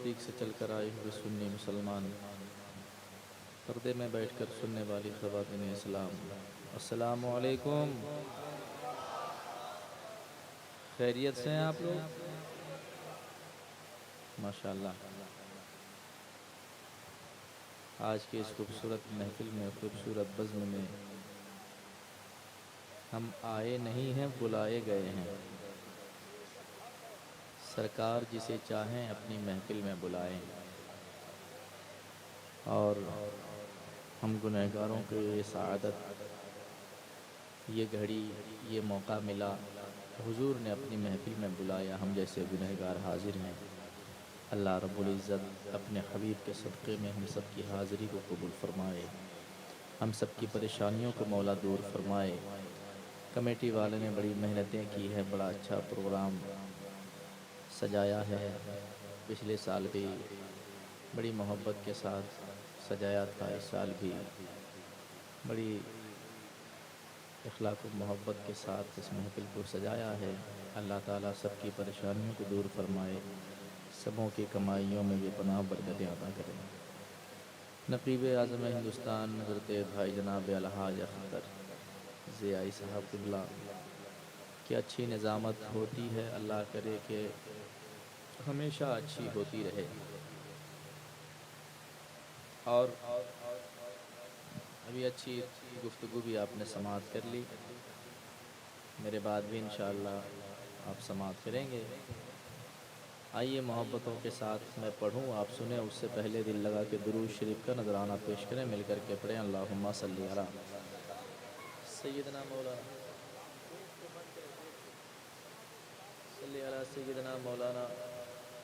नज़दीक से चलकर आए हुए सुन्नी मुसलमान, पर्दे में बैठकर सुनने वाली ख़वातीन इस्लाम, अस्सलामु अलैकुम। खैरियत से हैं आप लोग? माशाअल्लाह। आज की इस खूबसूरत महफिल में, खूबसूरत बज़्म में हम आए नहीं हैं, बुलाए गए हैं। सरकार जिसे चाहें अपनी महफिल में बुलाएं, और हम गुनहगारों को ये सआदत, ये घड़ी, ये मौका मिला, हुजूर ने अपनी महफिल में बुलाया। हम जैसे गुनहगार हाजिर हैं। अल्लाह रब्बुल इज़्ज़त अपने हबीब के सदक़े में हम सब की हाज़िरी को कबूल फ़रमाए, हम सब की परेशानियों को मौला दूर फ़रमाए। कमेटी वाले ने बड़ी मेहनतें की है, बड़ा अच्छा प्रोग्राम सजाया है। पिछले साल भी बड़ी मोहब्बत के साथ सजाया था, इस साल भी बड़ी इखलाक़ व मोहब्बत के साथ इस महफिल को सजाया है। अल्लाह ताला सब की परेशानियों को दूर फरमाए, सबों की कमाइयों में बेपनाह बरकतें अता करें। नक़ीब आज़म हिंदुस्तान हज़रत भाई जनाब अलहाज अख्तर ज़ियाई साहब क़िबला की अच्छी निज़ामत होती है। अल्लाह करे कि हमेशा अच्छी होती रहे। और अभी अच्छी गुफ्तगू भी आपने समाअत कर ली, मेरे बाद भी इंशाअल्लाह आप समाअत करेंगे। आइए मोहब्बतों के साथ मैं पढ़ूँ, आप सुने, उससे पहले दिल लगा के दुरूद शरीफ का नजराना पेश करें। मिल कर के पढ़ें, अल्लाहुम्मा सल्ली अला सय्यदना मौलाना सल्ली अला सय्यदना मौलाना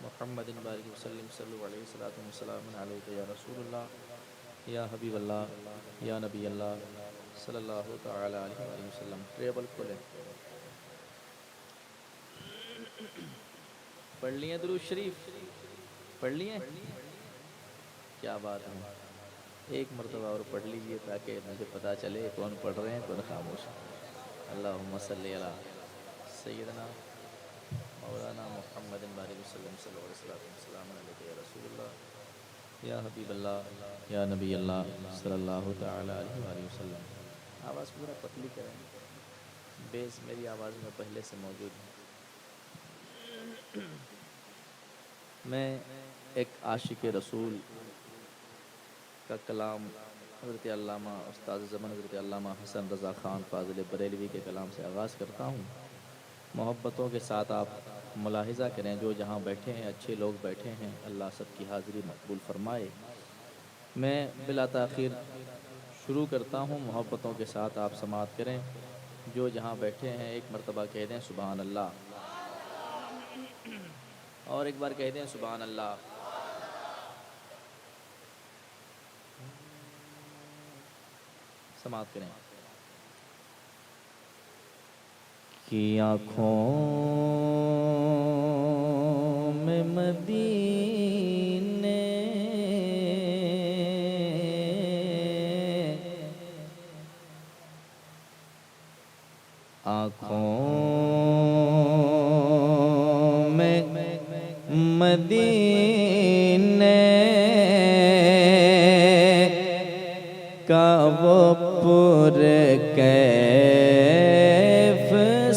मुहम्मदिन बारिक वसल्लम सल्लल्लाहु अलैहि वसल्लम वसल्लम अलैका या रसूलुल्लाह या हबीबल्लाह या नबी अल्लाह सल्लल्लाहु तआला अलैहि वसल्लम। ट्रेबल खोलें, पढ़ लिए दुरूद शरीफ? पढ़ लिए? क्या बात है, एक मरतबा और पढ़ लीजिए ताकि मुझे पता चले कौन पढ़ रहे हैं, कौन खामोश। अल्लाहुम्मा सल्ली अला सय्यदना मौलाना मुहम्मदिन बारिक वसल्लम सल्लल्लाहु अलैहि वसल्लम अलैका या रसूलुल्लाह या हबीबल्लाह या नबी अल्लाह सल्लल्लाहु तआला अलैहि वसल्लम। आवाज़ पूरा पतली करें, बेस मेरी आवाज़ में पहले से मौजूद है। मैं एक आशिक रसूल का कलाम हज़रत अल्लामा उस्ताद ज़मान हज़रत अल्लामा हसन रज़ा ख़ान फ़ाज़िल बरेलवी के कलाम से आगाज़ करता हूँ। मोहब्बतों के साथ आप मुलाहिज़ा करें, जो जहाँ बैठे हैं, अच्छे लोग बैठे हैं, अल्लाह सब की हाज़िरी मकबूल फ़रमाए। मैं बिला ताख़ीर शुरू करता हूँ, मोहब्बतों के साथ आप समाअत करें। जो जहाँ बैठे हैं एक मरतबा कह दें सुबहान अल्लाह, और एक बार कह दें सुबहान अल्लाह। समाअत करें। कि आँखों में मदीने आँखों में मदीने का वो पुरकैफ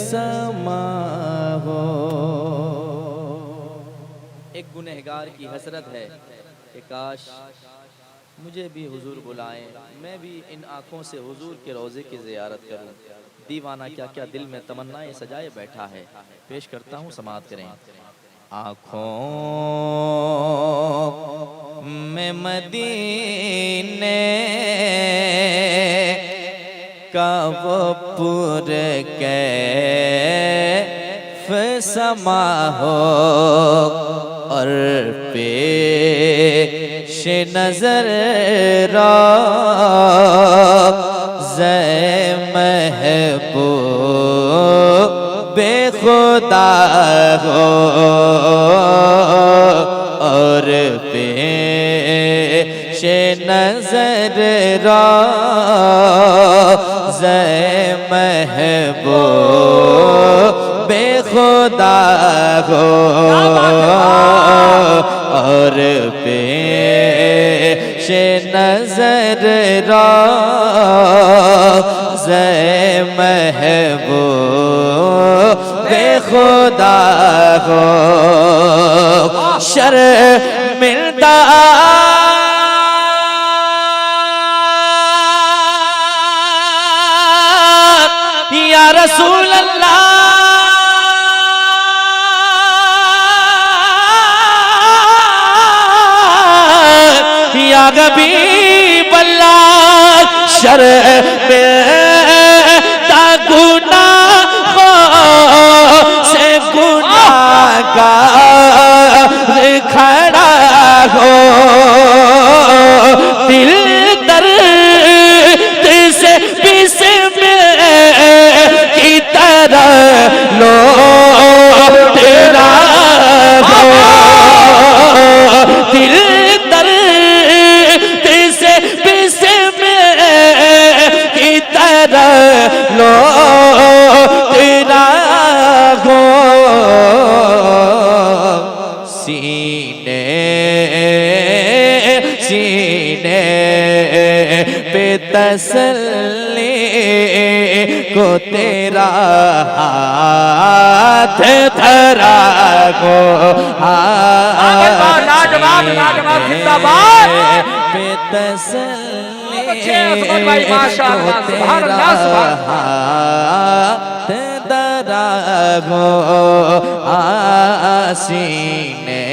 समा हो। एक गुनहगार की हसरत है कि काश मुझे भी हुजूर बुलाएं, मैं भी इन आँखों से हुजूर के रोज़े की ज़ियारत करूं। दीवाना क्या क्या दिल में तमन्नाएं सजाए बैठा है। पेश करता हूँ, समाअत करें। आँखों में मदीने का वो पुरकैफ समा हो, और पेश नज़र रोज़े महबूब खुदा हो, और पेश नज़र रोज़े महबूब खुदा हो, और पेश नजर रोज़े महबूब खुदा हो शर्मिंदा या रसूल अल्लाह या हबीब अल्लाह शर्मिंदा गुनाहों से गुनाहगार खड़ा हो दिल दर्द से की तरह लौट रहा हो दिल दर्द से की तरह लौट रहा हो सीने सीने पे तसल्ली को तेरा हाथ धरा को पे तसल्ली को तेरा हाथ धरा को आसीने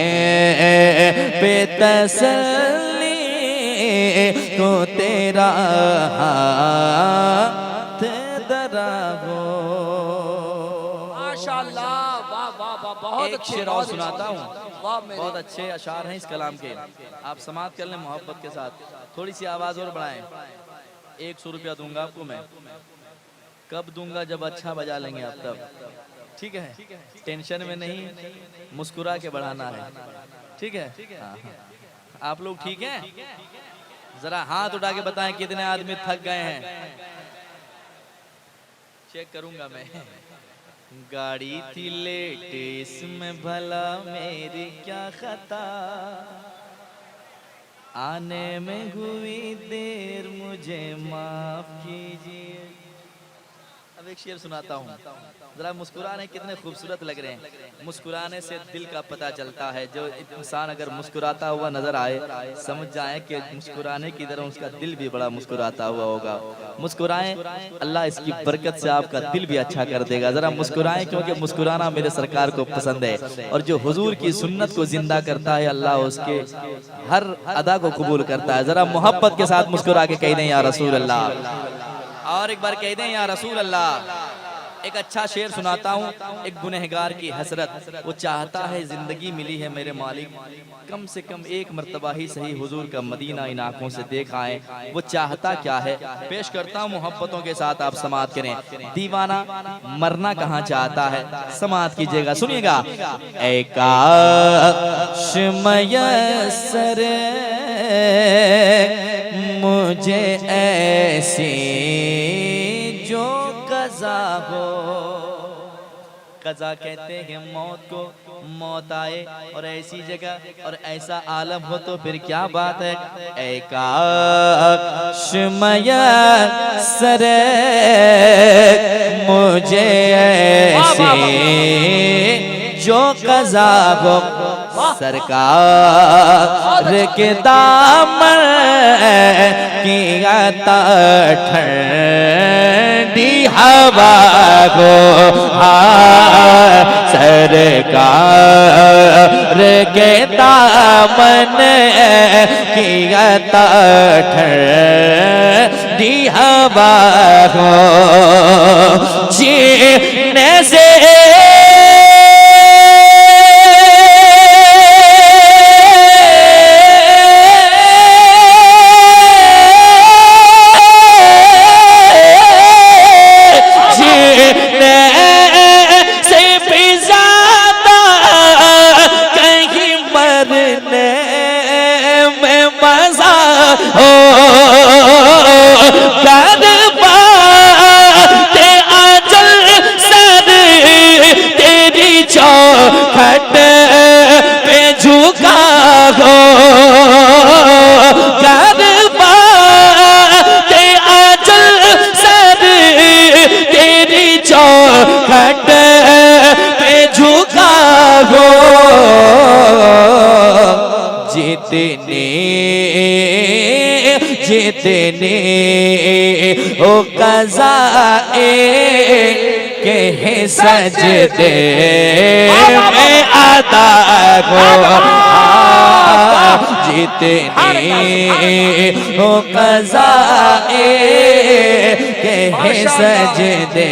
पे तसल्ली को तेरा हाथ धरा हो। माशाअल्लाह, वाह वाह वाह, बहुत एक शेर और सुनाता हूँ, बहुत बहुत अच्छे अशार हैं इस कलाम के, आप समाअत कर लें मोहब्बत के साथ। थोड़ी सी आवाज़ और बढ़ाएं। 100 रुपया दूंगा आपको मैं, कब दूंगा जब अच्छा बजा लेंगे आप तब, ठीक है? टेंशन में नहीं, मुस्कुरा के बढ़ाना है, ठीक है? हाँ हाँ, आप लोग ठीक हैं? जरा हाथ उठा के बताएं कितने आदमी थक गए हैं। चेक करूंगा मैं। गाड़ी थी लेट इसमें भला मेरी क्या खता, आने में हुई देर मुझे माफ कीजिए। अब एक शेर सुनाता हूँ, जरा मुस्कुराने कितने खूबसूरत लग रहे हैं। मुस्कुराने से दिल का पता चलता है। जो इंसान अगर मुस्कुराता हुआ नजर आए, समझ जाए कि मुस्कुराने की तरह उसका दिल भी बड़ा मुस्कुराता हुआ होगा। मुस्कुराएं, अल्लाह इसकी बरकत से आपका दिल भी अच्छा कर देगा। जरा मुस्कुराएं, क्योंकि मुस्कुराना मेरे सरकार को पसंद है। और जो हुजूर की सुन्नत को जिंदा करता है, अल्लाह उसके हर अदा को कबूल करता है। जरा मोहब्बत के साथ मुस्कुरा के कह दें या रसूल अल्लाह, और एक बार कह दें या रसूल अल्लाह। एक अच्छा शेर सुनाता हूँ। एक गुनहगार की हसरत, वो चाहता है जिंदगी मिली है मेरे मालिक, कम से कम एक मर्तबा ही सही हुजूर का मदीना इन आंखों से देख आए। वो चाहता क्या है, पेश करता हूँ मोहब्बतों के साथ, आप समाअत करें। दीवाना मरना कहाँ चाहता है, समाअत कीजिएगा, सुनिएगा। ऐ काश मयस्सर मुझे ऐसी जो कज़ा हो, कज़ा कहते हैं मौत को, मौत आए और ऐसी जगह और ऐसा आलम हो तो फिर क्या बात है। ऐ काश मयस्सर मुझे ऐसी जो कज़ा हो, सरकार के दामन की अता ठंडी हवा को, सरकार के दामन की अता ठंडी हवा को जीने से जितने जितने ओ क़ज़ाए के हैं सजदे में अदा को, जितने ओ क़ज़ाए के हैं सजदे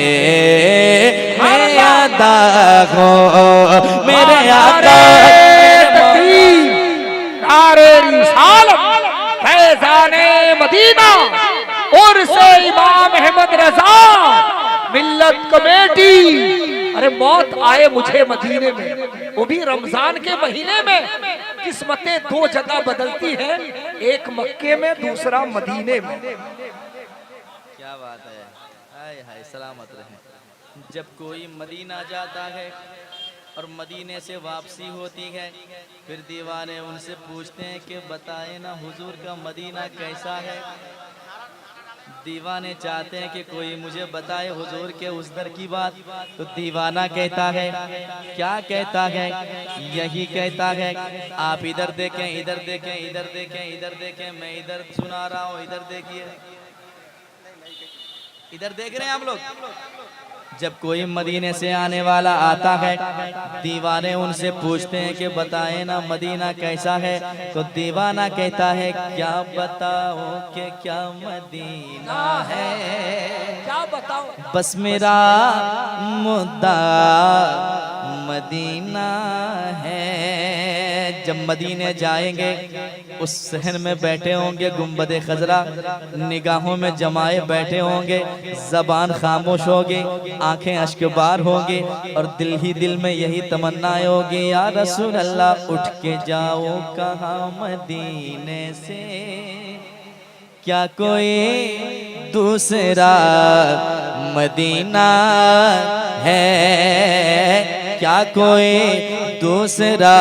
में अदा को, मेरे आका नारे रिसालत फैज़ाने मदीना और से इमाम अहमद रजा मिल्लत कमेटी। अरे मौत आए मुझे मदीने में, वो भी रमजान के महीने में। किस्मतें दो जगह बदलती हैं, एक मक्के में दूसरा मदीने में। क्या बात है, हाय हाय सलामत रहे। जब कोई मदीना जाता है और मदीने से वापसी होती है, फिर दीवाने उनसे पूछते हैं कि बताएं ना हुजूर का मदीना कैसा है। दीवाने चाहते हैं कि कोई मुझे बताए हुजूर के उस दर की बात। तो दीवाना कहता है, क्या कहता है, यही कहता है आप इधर देखें, इधर देखें, इधर देखें, इधर देखें, मैं इधर सुना रहा हूँ, इधर देखिए, इधर देख रहे हैं आप लोग। जब कोई मदीने से आने वाला आता है, दीवाने उनसे पूछते हैं कि बताएं ना मदीना कैसा है। तो दीवाना कहता है क्या बताओ कि क्या मदीना है, क्या बताओ, बस मेरा मुद्दा मदीना है। जब मदीने जाएंगे उस शहर में बैठे होंगे गुंबदे खजरा निगाहों में जमाए बैठे होंगे, जबान खामोश होगी, आंखें अश्कबार होगी और दिल ही दिल में यही तमन्नाएं होगी, या रसूल अल्लाह उठ के जाओ कहाँ मदीने से, क्या कोई दूसरा मदीना है, क्या कोई दूसरा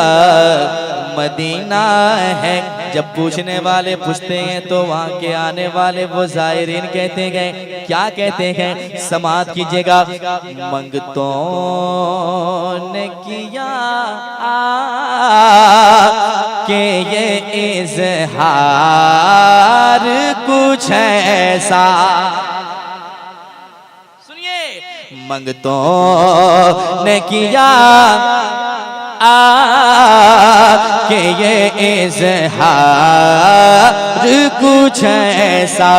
मदीना है। जब पूछने वाले पूछते हैं तो वहाँ के आने वाले वो ज़ायरीन कहते हैं, क्या कहते हैं, समात कीजिएगा, मंगतों ने किया कि ये इज़हार कुछ ऐसा। सुनिए, मंगतों ने किया कि ये इज़हार कुछ ऐसा,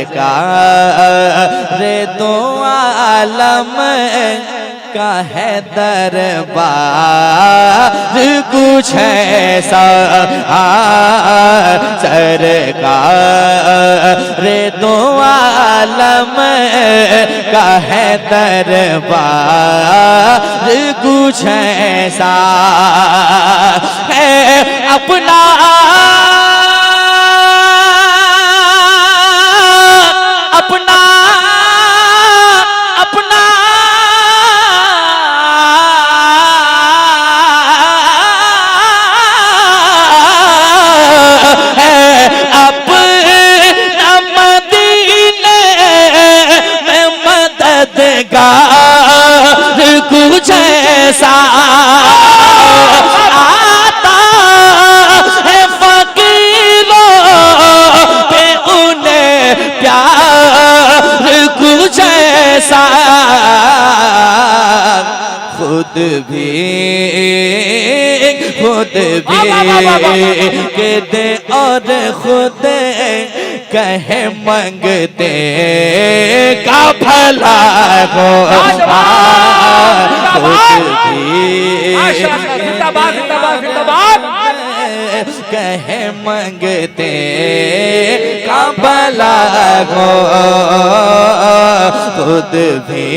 सरकार दो आलम का है दरबार कुछ ऐसा, सरकार दो आलम का है दरबार कुछ ऐसा है। अपना अपना अपना कुछ ऐसा आता है फकीरों पे उन्हें प्यार कुछ ऐसा, खुद भी कहते और खुद कहे मंगते का भला हो, कहे मंगते का भला हो, खुद भी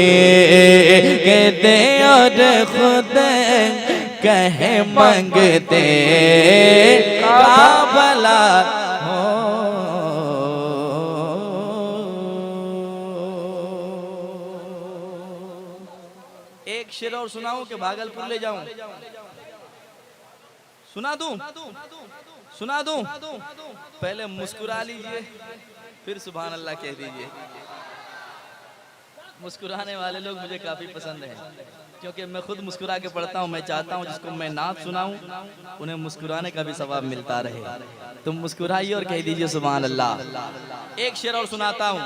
कहते और खुद कहे मंगते का भला हो। एक शेर और सुनाऊं कि भागलपुर ले जाऊं? सुना दूं? सुना दूं? पहले मुस्कुरा लीजिए, फिर सुभान अल्लाह कह दीजिए। मुस्कुराने वाले लोग मुझे काफ़ी पसंद हैं, क्योंकि मैं खुद मुस्कुरा के पढ़ता हूँ। मैं चाहता हूँ जिसको मैं नात सुनाऊँ उन्हें मुस्कुराने का भी सवाब मिलता रहे। तुम मुस्कुराइए और कह दीजिए सुभान अल्लाह। एक शेर और सुनाता हूँ।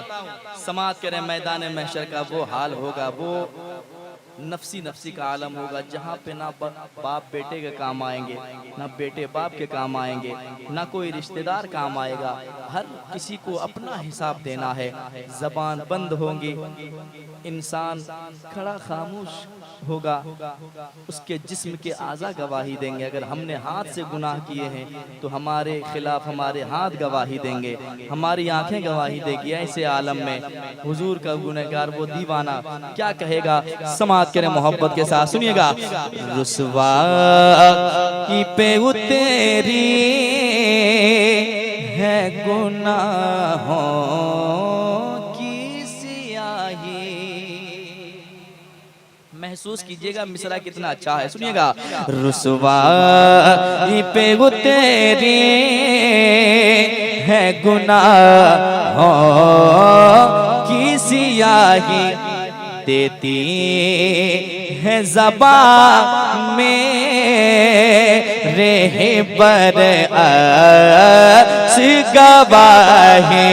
समात करे मैदान महशर का वो हाल होगा, वो नफसी नफसी का आलम होगा, जहाँ पे ना बाप बेटे के काम आएंगे, ना बेटे बाप के काम आएंगे, ना कोई रिश्तेदार काम आएगा। हर किसी को अपना हिसाब देना है। जबान बंद होंगी, इंसान खड़ा खामोश होगा, उसके जिस्म के आज़ा गवाही देंगे। अगर हमने हाथ से गुनाह किए हैं तो हमारे खिलाफ हमारे हाथ गवाही देंगे, हमारी आंखें गवाही देगी। ऐसे आलम में हुजूर का गुनहगार वो दीवाना क्या कहेगा? समात करें मोहब्बत के साथ, सुनिएगा। रुसवा की पे उतेरी है गुनाहों की सियाही। महसूस कीजिएगा मिसरा कितना अच्छा है, सुनिएगा। रुसवा पे उतेरी है गुनाहों की सियाही, देती है ज़बान में रहबर गवाही,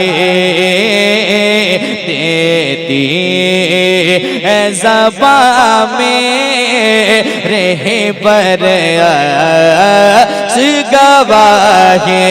देती है ज़बान में रहबर गवाही।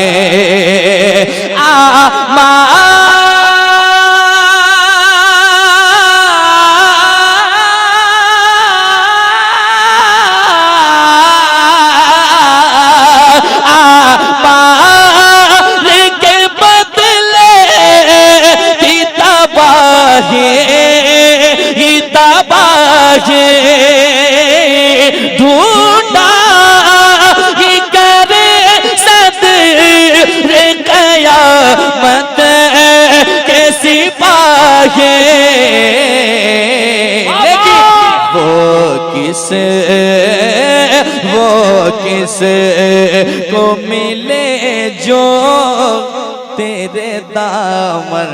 ढूंढा ही करे सद रे कयामत के सिपाही, वो किस को मिले जो तेरे दामन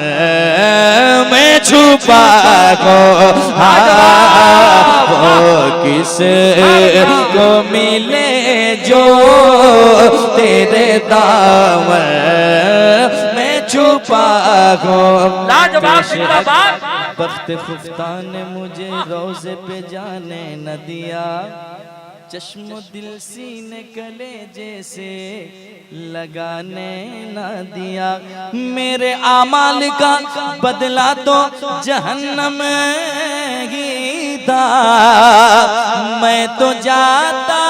में छुपा हो। वो किस को मिले जो तेरे दामन में छुपा हो। बख्त खुफ्ता ने मुझे रोज़े पे जाने न दिया, चश्मो दिल सीने कलेजे से लगाने न दिया। मेरे आमाल का बदला तो जहन्नम ही था, मैं तो जाता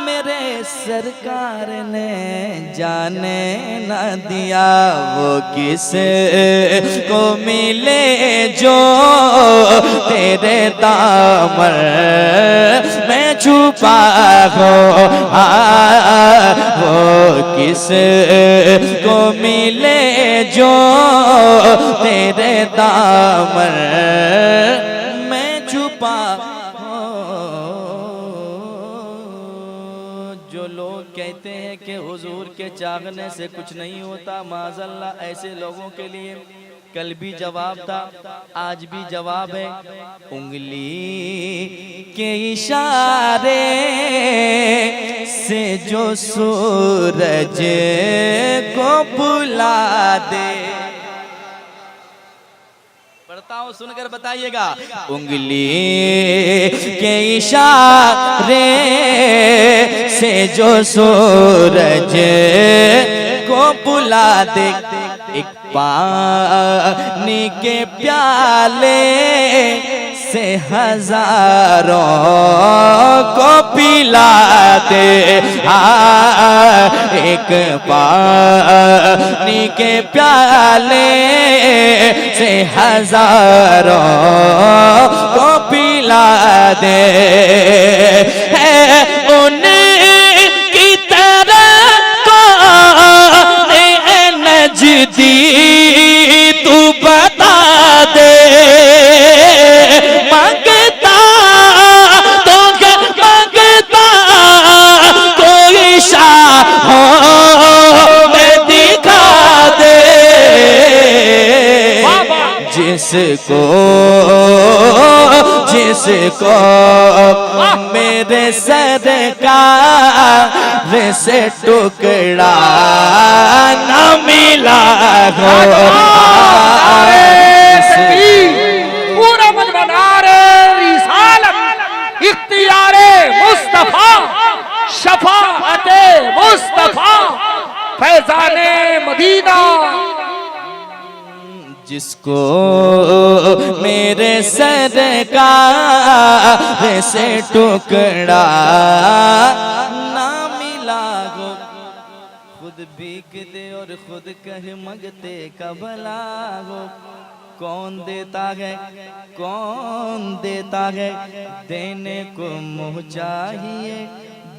मेरे सरकार ने जाने न दिया। वो किस को मिले जो तेरे दामन में छुपा हो। वो किस को मिले जो तेरे दामन में छुपा हो। जो लोग कहते हैं कि हुजूर के चाहने से कुछ नहीं होता, माज़अल्लाह, ऐसे लोगों के लिए कल भी जवाब था, आज भी जवाब है। उंगली के इशारे से जो सूरज को बुला दे, पढ़ता हूँ सुनकर बताइएगा। उंगली के इशारे से जो सूरज को बुला दे, एक पानी के प्याले से हजारों को पिला दे। एक पानी के प्याले से हजारों को पिला दे। उनकी तरह कौन नजदी तू बता दे, मांगता तो मांगता कोई शाह में दिखा दे, जिसको जिसको मेरे सरकार से टुकड़ा न मिला हो। पूरा मजमा नारे रिसालत, इख्तियारे मुस्तफा, शफाअते मुस्तफा, फैजाने मदीना। जिसको मेरे सरकार से टुकड़ा ना मिला हो। खुद भीख दे और खुद कहे मगते का भला हो। कौन देता है, कौन देता है, देने को मुँह चाहिए,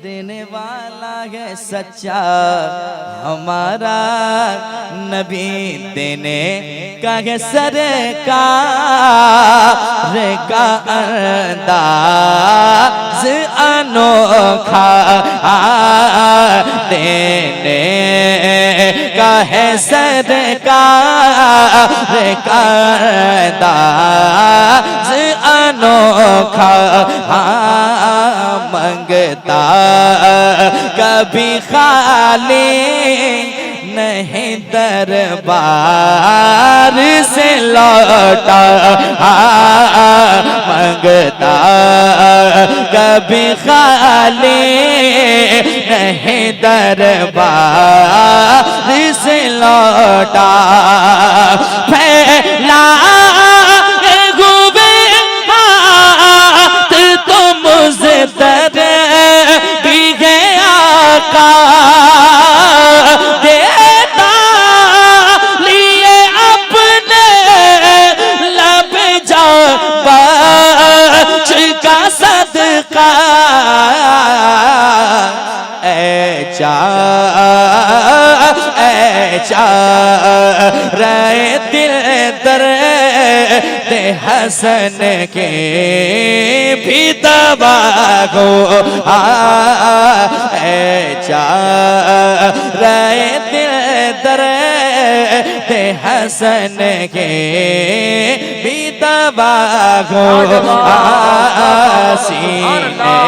देने वाला है सच्चा हमारा नबी। देने का है सरकार का अंदाज अनोखा, देने का है सरकार का अंदाज अनोखा। मंगता कभी खाली नहीं दरबार से लौटा। मंगता कभी खाली नहीं दरबार से लौटा। फैला भी गया का देता लिए अपने लब जा बच का सदका। ऐचा रहे दिल दर्द हसन के भी दवा हो। ऐचा रहे दिल दर्द हसन के भी दवा हो। सीने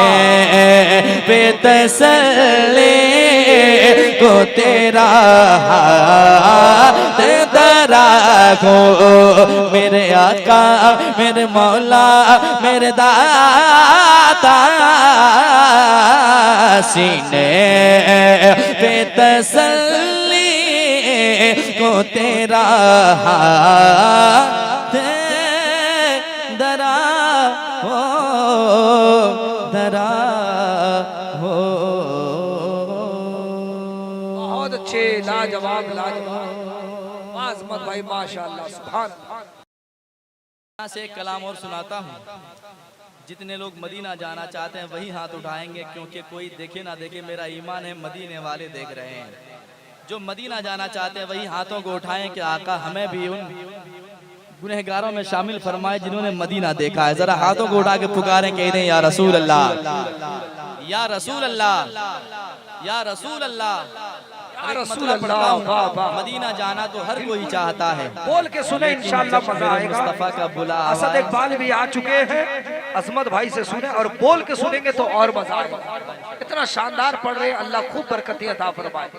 पे तसल्ली को तेरा हाथ दरा हो। मेरे आका, मेरे मौला, मेरे दाता, सीने पे तसल्ली को तेरा हाथ दरा हो, दरा हो। बहुत अच्छे, लाजवाब लाजवाब। आज़मत भाई माशाअल्लाह, सुभान अल्लाह। यहाँ से एक कलाम और सुनाता हूँ। जितने लोग मदीना जाना चाहते हैं वही हाथ उठाएंगे, क्योंकि कोई देखे ना देखे मेरा ईमान है, मदीने वाले देख रहे हैं। जो मदीना जाना चाहते हैं वही हाथों को उठाएं कि आका हमें भी उन गुनहगारों में शामिल फरमाए जिन्होंने मदीना देखा है। जरा हाथों को उठा के पुकारें, कह दें या रसूल अल्लाह, या रसूल अल्लाह, या रसूल अल्लाह। मदीना जाना तो हर कोई चाहता है। बोल के सुने, इंशाअल्लाह मजा आएगा। मुस्तफा का बुला असद इकबाल भी आ चुके हैं, अजमत भाई से सुने और बोल के सुनेंगे तो और मजा आएगा। इतना शानदार पढ़ रहे, अल्लाह खूब बरकतें अता फरमाए।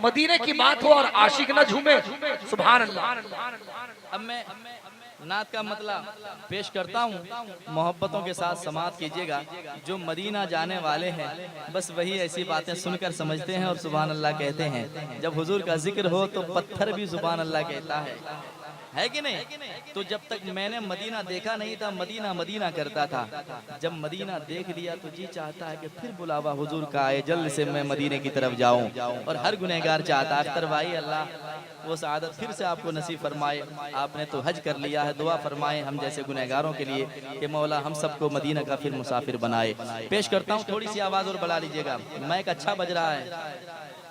मदीने की बात हो और आशिक न झूमे, सुभान अल्लाह। अब मैं नात का मतलब पेश करता हूँ, मोहब्बतों के साथ समात कीजिएगा। जो मदीना जाने वाले हैं बस वही ऐसी बातें सुनकर समझते हैं और सुभान अल्लाह कहते हैं। जब हुजूर का जिक्र हो तो पत्थर भी सुभान अल्लाह कहता है कि नहीं? तो जब तक मैंने मदीना देखा नहीं था, मदीना मदीना करता था। जब मदीना देख लिया तो जी चाहता है कि फिर बुलावा हुजूर का आए, जल्द से मैं मदीने की तरफ जाऊं। और हर गुनहगार चाहता है, अख्तर भाई अल्लाह वो सआदत फिर से आपको नसीब फरमाए। आपने तो हज कर लिया है, दुआ फरमाए हम जैसे गुनहगारों के लिए कि मौला हम सबको मदीना का फिर मुसाफिर बनाए। पेश करता हूँ, थोड़ी सी आवाज़ और बढ़ा लीजिएगा, माइक अच्छा बज रहा है।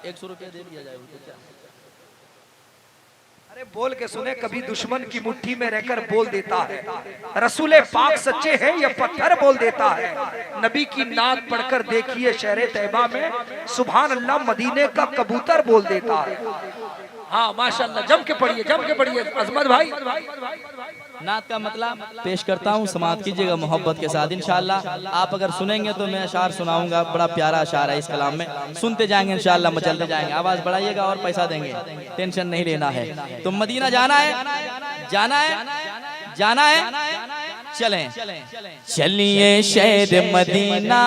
100 रुपया दे दिया जाए। अरे बोल के सुने, कभी दुश्मन की मुट्ठी में रहकर बोल देता है रसूले पाक सच्चे हैं, ये पत्थर बोल देता है। नबी की नात पढ़कर देखिए शहरे तैयबा में, सुभान अल्लाह मदीने का कबूतर बोल देता है। हाँ माशाअल्लाह, जम के पढ़िए, जम के पढ़िए अजमत भाई। नात का मतलब पेश करता हूँ, समाप्त कीजिएगा मोहब्बत के साथ इंशाअल्लाह। आप अगर सुनेंगे तो मैं अशार सुनाऊंगा, बड़ा प्यारा अशार है इस कलाम में, सुनते जाएंगे इंशाअल्लाह, मचलते जाएंगे। आवाज़ बढ़ाइएगा और पैसा देंगे, टेंशन नहीं लेना है। तो मदीना जाना है, जाना है, जाना है, चलें। चलिए शहर मदीना,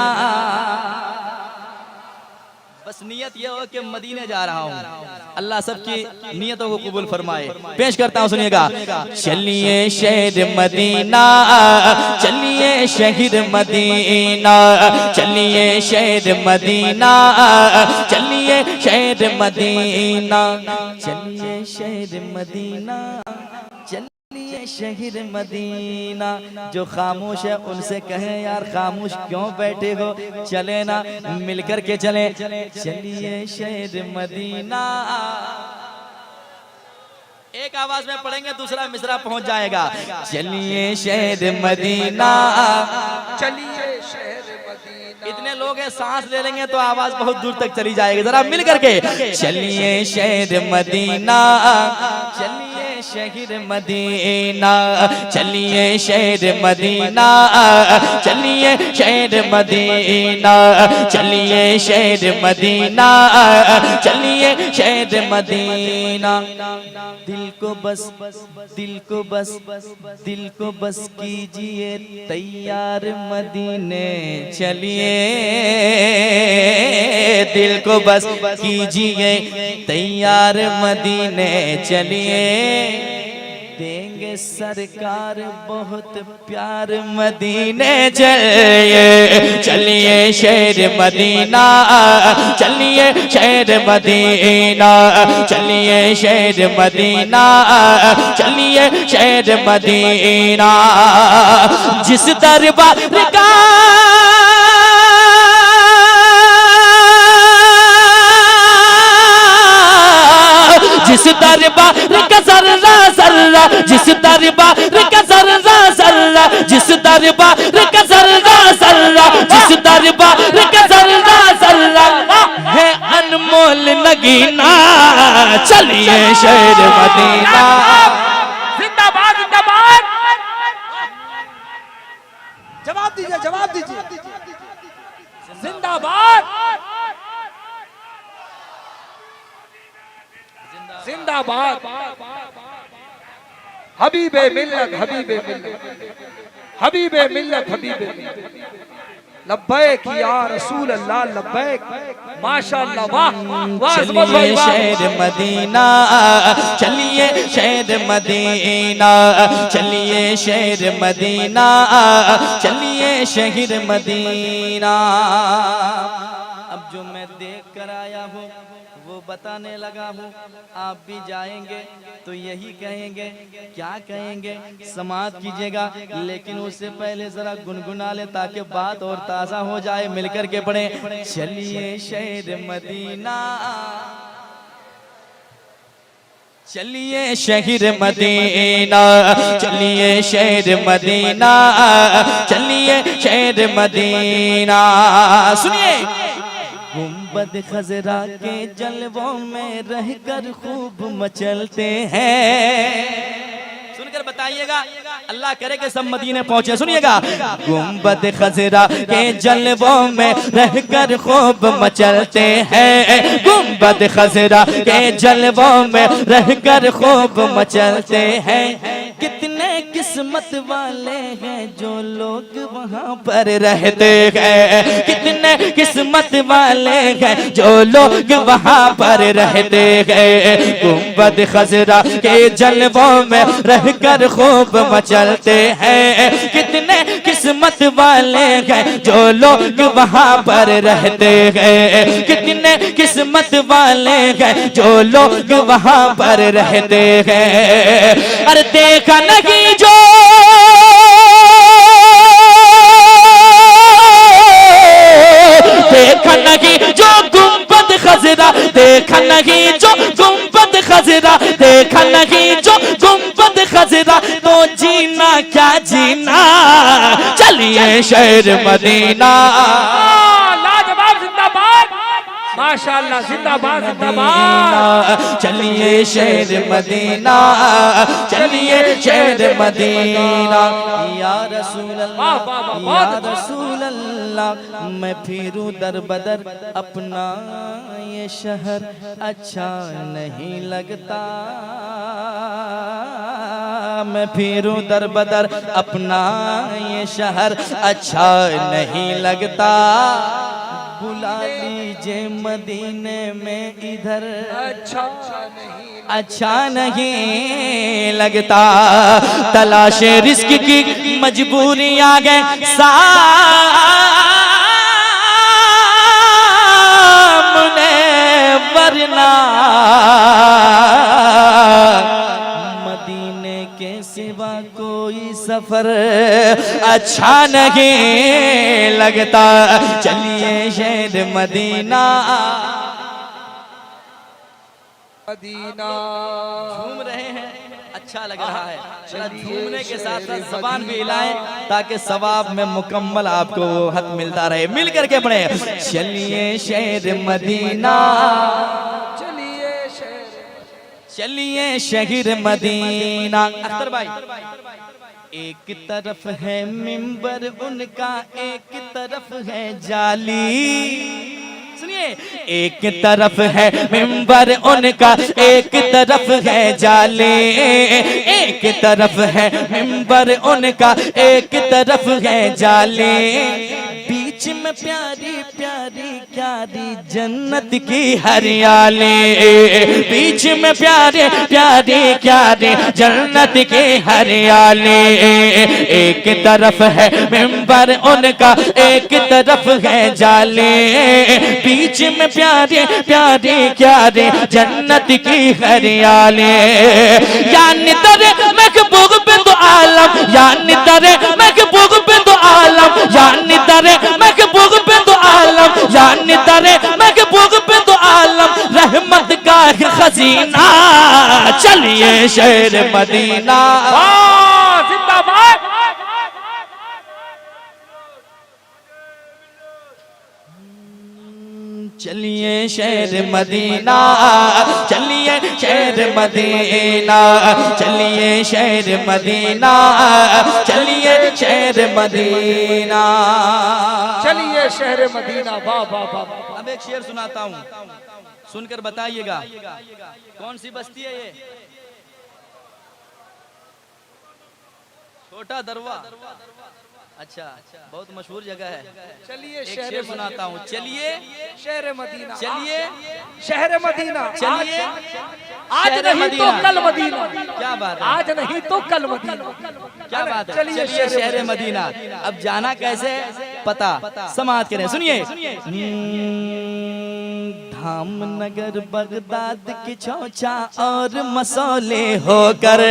बस नियत ये हो कि मदीने जा रहा हूँ। अल्लाह सबकी नियतों को कबूल फरमाए। पेश करता हूँ, सुनिएगा। चलिए शहर मदीना, चलिए शहर मदीना, चलिए शहर मदीना, चलिए शहर मदीना, चलिए शहर मदीना, चलिए शहर मदीना। जो खामोश है उनसे कहें यार खामोश क्यों बैठे हो, चले ना मिलकर के चले। चलिए शहर मदीना, एक आवाज में पढ़ेंगे, दूसरा मिसरा पहुंच जाएगा। चलिए शहर मदीना, चलिए शहर मदीना। इतने लोग हैं, सांस ले लेंगे तो आवाज बहुत दूर तक चली जाएगी। जरा मिल करके चलिए शहर मदीना, चलिए शहर मदीना, चलिए शहर मदीना, चलिए शहर मदीना, चलिए शहर मदीना, चलिए शहर मदीना। दिल को बस, दिल को बस, दिल को बस कीजिए तैयार मदीने चलिए, दिल को बस कीजिए तैयार मदीने चलिए। देंगे सरकार बहुत प्यार मदीने चलिए, चलिए शहर मदीना, चलिए शहर मदीना, चलिए शहर मदीना, चलिए शहर मदीना। जिस दरबार का जिस दरबार का जर्रा जर्रा, जिस दरबार का जर्रा जर्रा, जिस दरबार का जर्रा जर्रा, जिस दरबार का जर्रा जर्रा है अनमोल नगीना, चलिए शहर मदीना। जिंदाबाद जिंदाबाद। जवाब दीजिए, जवाब दीजिए। जिंदाबाद जिंदाबाद। हबीबे मिल्लत, हबीबे मिल्लत, हबीबे मिल्लत, हबीबे मिल्लत। लब्बैक या रसूल अल्लाह, लब्बैक। माशाअल्लाह, वाह वाह। चलिए शहर मदीना, चलिए शहर मदीना, चलिए शहर मदीना, चलिए शहर मदीना। अब जो मैं देख कर आया हूँ वो बताने लगा हूँ, आप भी जाएंगे तो यही कहेंगे। क्या कहेंगे, समाप्त कीजिएगा, लेकिन उससे पहले जरा गुनगुना ले ताकि बात और ताज़ा हो जाए। मिलकर के पढ़े। चलिए शहर मदीना, चलिए शहर मदीना, चलिए शहर मदीना, चलिए शहर मदीना। सुनिए। गुंबद खजरा के जलवों में रहकर खूब मचलते हैं। सुनकर बताइएगा, अल्लाह करे कि सब मदीने पहुंचे। सुनिएगा। गुंबद खजरा के जलवों में रहकर खूब मचलते हैं, गुंबद खजरा के जलवों में रहकर खूब मचलते हैं। कितने किस्मत वाले हैं जो लोग वहाँ पर रहते हैं, कितने किस्मत वाले हैं जो लोग वहाँ पर रहते हैं। गुंबद खजरा के जलवों में रहकर खूब मचलते हैं, कितने किस्मत वाले हैं जो लोग वहाँ पर रहते हैं, कितने किस्मत वाले हैं जो लोग वहाँ पर रहते हैं। अरे देखा नहीं जो देखा नहीं जो गुंबद खजरा, देखा नहीं जो गुंबद खजरा, देखा नहीं जो गुंबद खजरा, तो जीना क्या जीना, चलिए शहर मदीना। लाजवाब, जिंदाबाद। माशाअल्लाह, जिंदाबाद जिंदाबाद। चलिए शहर मदीना, चलिए शहर मदीना। या रसूल अल्लाह, या रसूल अल्लाह, मैं फिरूं दर बदर अपना ये शहर अच्छा नहीं लगता। मैं फिरूं दर बदर अपना ये शहर अच्छा नहीं लगता। बुला लीजिए मदीने में इधर अच्छा नहीं लगता। तलाशे रिस्क की मजबूरी आ गए सामने, वरना मदीने के सिवा कोई सफर अच्छा नहीं लगता। चलिए शहर मदीना, मदीना। झूम रहे हैं, अच्छा लग रहा है। जरा झूमने के साथ साथ ज़बान भी हिलाएं ताकि सवाब में मुकम्मल आपको वो हक मिलता रहे। मिल करके पढ़े, चलिए शहर मदीना, चलिए शहर मदीना। अख्तर भाई, एक तरफ है मिंबर उनका, एक तरफ है जाली। सुनिए, एक तरफ है मिंबर उनका, एक तरफ है जाले। एक तरफ है मिंबर उनका, एक तरफ है जाले। बीच में प्यारी प्यारी प्यारी जन्नत की हरियाली। बीच में प्यारे प्यारी प्यारी जन्नत की हरियाली। एक तरफ है मिंबर उनका, एक तरफ है जाले। बीच में प्यारे प्यारे प्यारे जन्नत की हरियाली। यानी तरे महबूब बिंदु आलम, यानी तरे महबूब बिंदु आलम, यानी तरे महबूब बिंदु आलम, यानी तरे महबूब बिंदु आलम। रहमत का खजीना, चलिए शहर मदीना। जिंदाबाद। चलिए शहर मदीना, चलिए शहर मदीना, चलिए शहर मदीना, चलिए शहर मदीना, चलिए शहर मदीना। वाह वाह वाह। अब एक शेर सुनाता हूँ, सुनकर बताइएगा कौन सी बस्ती है ये? छोटा दरवा। अच्छा, बहुत मशहूर जगह है। चलिए एक शेर सुनाता हूँ, चलिए शहर मदीना, चलिए शहर मदीना, चलिए आज शहर नहीं तो मदीना। कल मदीना। क्या बात है, आज नहीं तो कल मदीना। क्या बात है। चलिए चलिए शहर मदीना। अब जाना कैसे पता, समाज करें। सुनिए, धामनगर बगदाद की चौचा और मसौले होकर।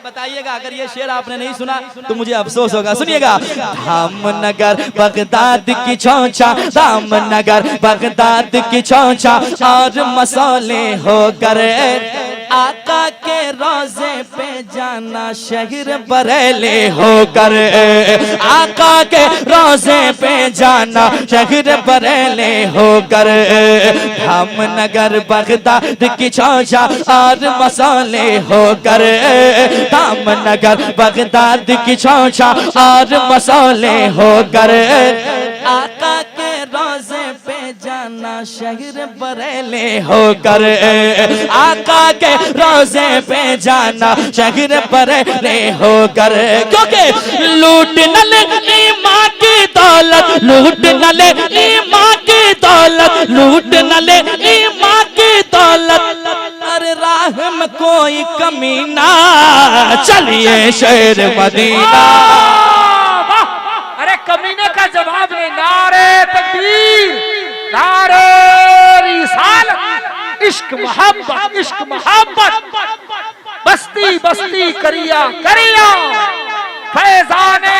बताइएगा, अगर ये शेर आपने नहीं सुना तो मुझे अफसोस होगा। सुनिएगा, धामनगर बगदाद की चौचा, धामनगर बगदाद की चौचा और मसौले होकर। आका के रोजे पे जाना शहर बरेली होकर। आका के रोजे पे जाना शहर बरेली होकर। धामनगर बगदाद की चौचा और मसौले होकर। धामनगर बगदाद की चौचा और मसौले होकर। आका के रोजे पे जाना शहर बरेली होकर। आका के रोजे पे जाना शहर बरेली होकर। क्योंकि लूट न ले माँ की दौलत, लूट न ले माँ की दौलत, लूट न ले माँ की दौलत। अरे राह में कोई कमी ना, चलिए शहर मदीना। अरे कमीने का जवाब नहीं। नारे तकबीर, नारे रिसालत, इश्क मोहब्बत, इश्क मोहब्बत। बस्ती बस्ती करिया करिया, फैजाने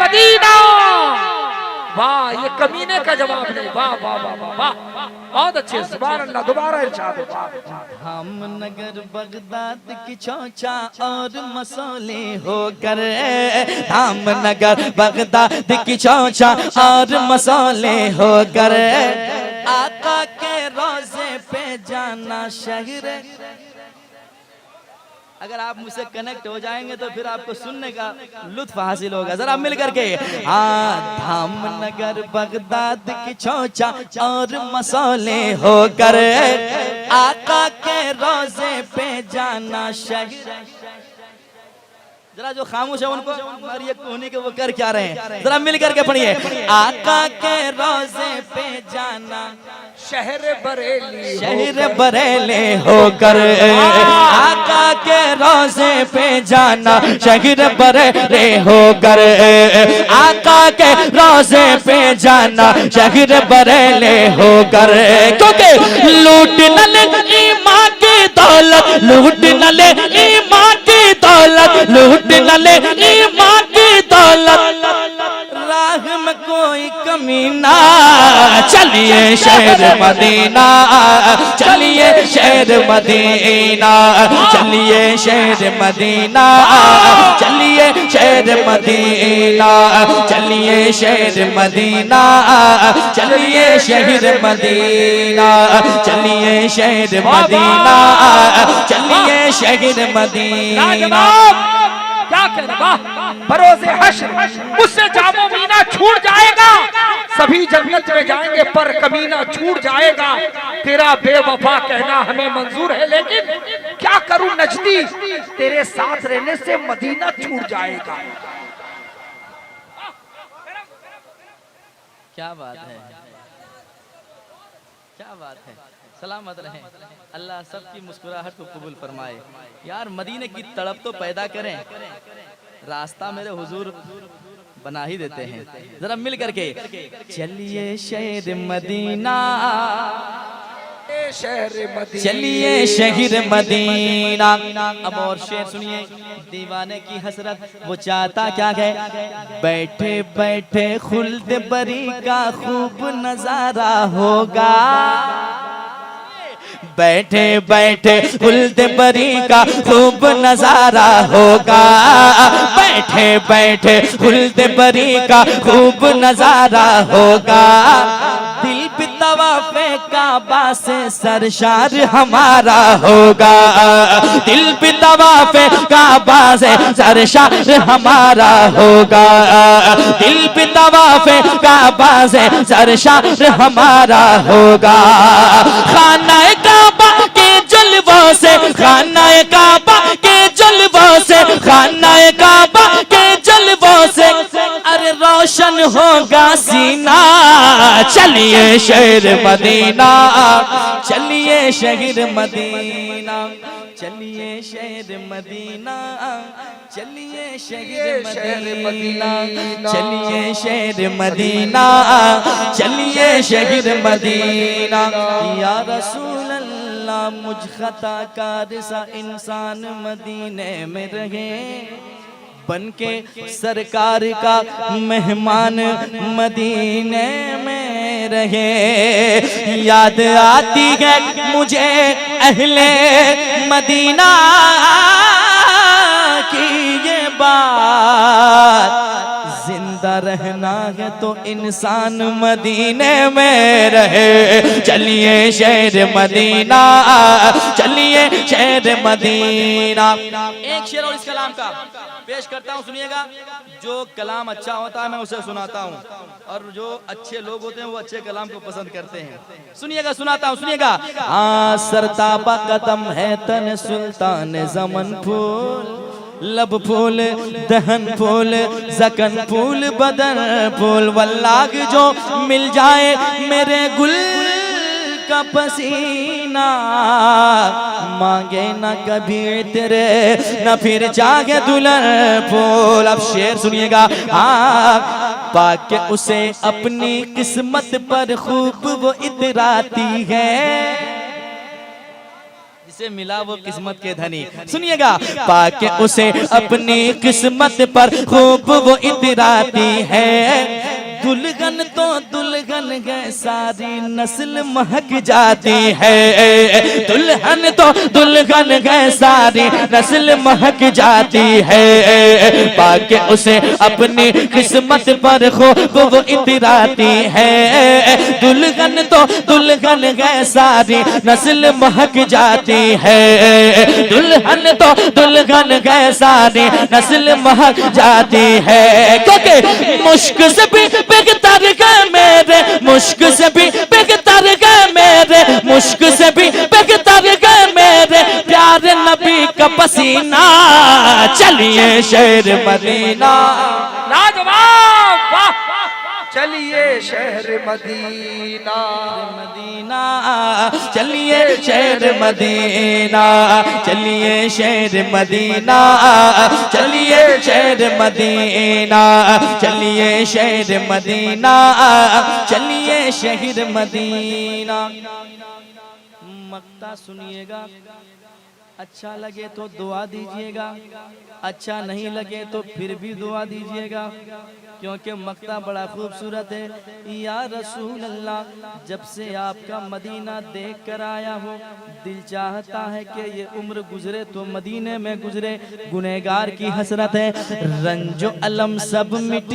मदीना। वाह, ये कमीने का जवाब नहीं। वाह वाह वाह वाह वाह। बहुत अच्छे, सुभान अल्लाह। दोबारा इरशाद हो। हम नगर बगदाद की चौचा और मसौले होकर, हम नगर बगदाद की चौचा और मसौले होकर, आका के रोजे पे जाना शहर। अगर आप मुझसे कनेक्ट हो जाएंगे तो फिर आपको सुनने का लुत्फ हासिल होगा। जरा मिल करके, हाँ, धामनगर बगदाद की चौचा और मसौले होकर, आका के रोजे पे जाना शहर। जरा जो खामोश है उनको और ये कोहनी के वो कर क्या रहे हैं, जरा मिल करके पढ़िए। आका के रोजे पे जाना शहर बरेली, शहर बरेले होकर, आका के रोजे पे जाना शहर बरेले होकर, आका के रोजे पे जाना शहर बरेले होकर। क्योंकि लूट न ले ईमान की दौलत, लूट न ले ईमान की दौलत, लूट न ले ईमान की दौलत, राह में कोई कमी ना। चलिए शहर मदीना, चलिए शहर मदीना, चलिए शहर मदीना, चलिए शहर मदीना, चलिए शहर मदीना, चलिए शहर मदीना, चलिए शहर मदीना, चलिए शहर मदीना। क्या कहना, वाह। बरोज़े हश्र मुझसे जामो मीना छूट जाएगा, सभी जन्नत में जाएंगे पर कमीना छूट जाएगा। तेरा बेवफा कहना हमें मंजूर है, लेकिन क्या करूं नजदी, तेरे साथ रहने से मदीना छूट जाएगा। क्या बात है, क्या बात है। सलामत रहें, अल्लाह सबकी मुस्कुराहट को कबूल फरमाए। यार मदीने की तड़प तो पैदा करें, रास्ता मेरे हुजूर बना ही देते हैं। जरा मिल करके, चलिए शहर मदीना, चलिए शहर मदीना। अब और शेर सुनिए, दीवाने की हसरत वो चाहता क्या है, बैठे बैठे खुल्द बरी का खूब नजारा होगा, बैठे बैठे खुल्द बरी का खूब नजारा होगा, बैठे बैठे खुल्द बरी का खूब नजारा होगा। दिल भी तवाफ़े काबा से सरशार हमारा होगा, दिल भी तवाफ़े काबा से सरशार हमारा होगा, दिल भी तवाफ़े काबा से सरशार हमारा होगा। खाना काबा के जलवों से, खाना काबा के जलवों से, खाना काबा के जलवों से, अरे रोशन होगा सीना। चलिए शहर मदीना, चलिए शहर मदीना, चलिए शहर मदीना, चलिए शहर मदीना, चलिए शहर मदीना, चलिए शहर मदीना। या रसूल अल्लाह मुझ खताकार सा इंसान मदीने में रहे, बनके सरकार का मेहमान मदीने में रहे। याद आती है मुझे अहले मदीना की ये बात, जिंदा रहना है तो इंसान मदीने में रहे। चलिए शहर मदीना, चलिए शहर मदीना। एक शेर और इस कलाम का पेश करता हूँ, सुनिएगा। जो कलाम अच्छा होता है मैं उसे सुनाता हूँ, और जो अच्छे लोग होते हैं वो अच्छे कलाम को पसंद करते हैं। सुनिएगा, सुनाता हूँ, सुनिएगा। सरतापा कदम है तन सुल्तान ज़मन फूल, लब फूल दहन फूल ज़कन फूल बदन फूल, वल्लाग जो मिल जाए मेरे गुल का पसीना, मांगे न कभी तेरे न फिर जागे दुल्हन फूल। अब शेर सुनिएगा। पाके उसे अपनी किस्मत पर खूब वो इतराती है, जिसे मिला वो किस्मत के धनी। सुनिएगा। पाके उसे अपनी किस्मत पर खूब वो इतराती है, दुल्हन तो दुल्हन है सारी नस्ल महक जाती है, दुल्हन तो दुल्हन है सारी नस्ल महक जाती है, पाके उसे अपनी किस्मत पर खूब वो इतराती है, दुल्हन तो दुल्हन है सारी नस्ल महक जाती है, दुल्हन तो दुल्हन है सारी नस्ल महक जाती है, क्योंकि मुश्क से भी बेगतर गए मेरे, मुश्क से भी बेगतर गए मेरे, मुश्क से भी बेगतर गए मेरे प्यारे नबी का पसीना, चलिए शहर मदीना। लाजवाब, वाह, चलिए शहर मदीना, मदीना चलिए शहर मदीना, चलिए शहर मदीना, चलिए शहर मदीना, चलिए शहर मदीना, चलिए शहर मदीना। मक्ता सुनिएगा, अच्छा लगे तो दुआ दीजिएगा, अच्छा नहीं लगे तो फिर भी दुआ दीजिएगा, क्योंकि मक्ता बड़ा खूबसूरत है। या रसूल अल्लाह, जब से आपका मदीना देख कर आया हो, दिल चाहता है कि ये उम्र गुजरे तो मदीने में गुजरे, गुनहगार की हसरत है, रंजो अलम सब मिट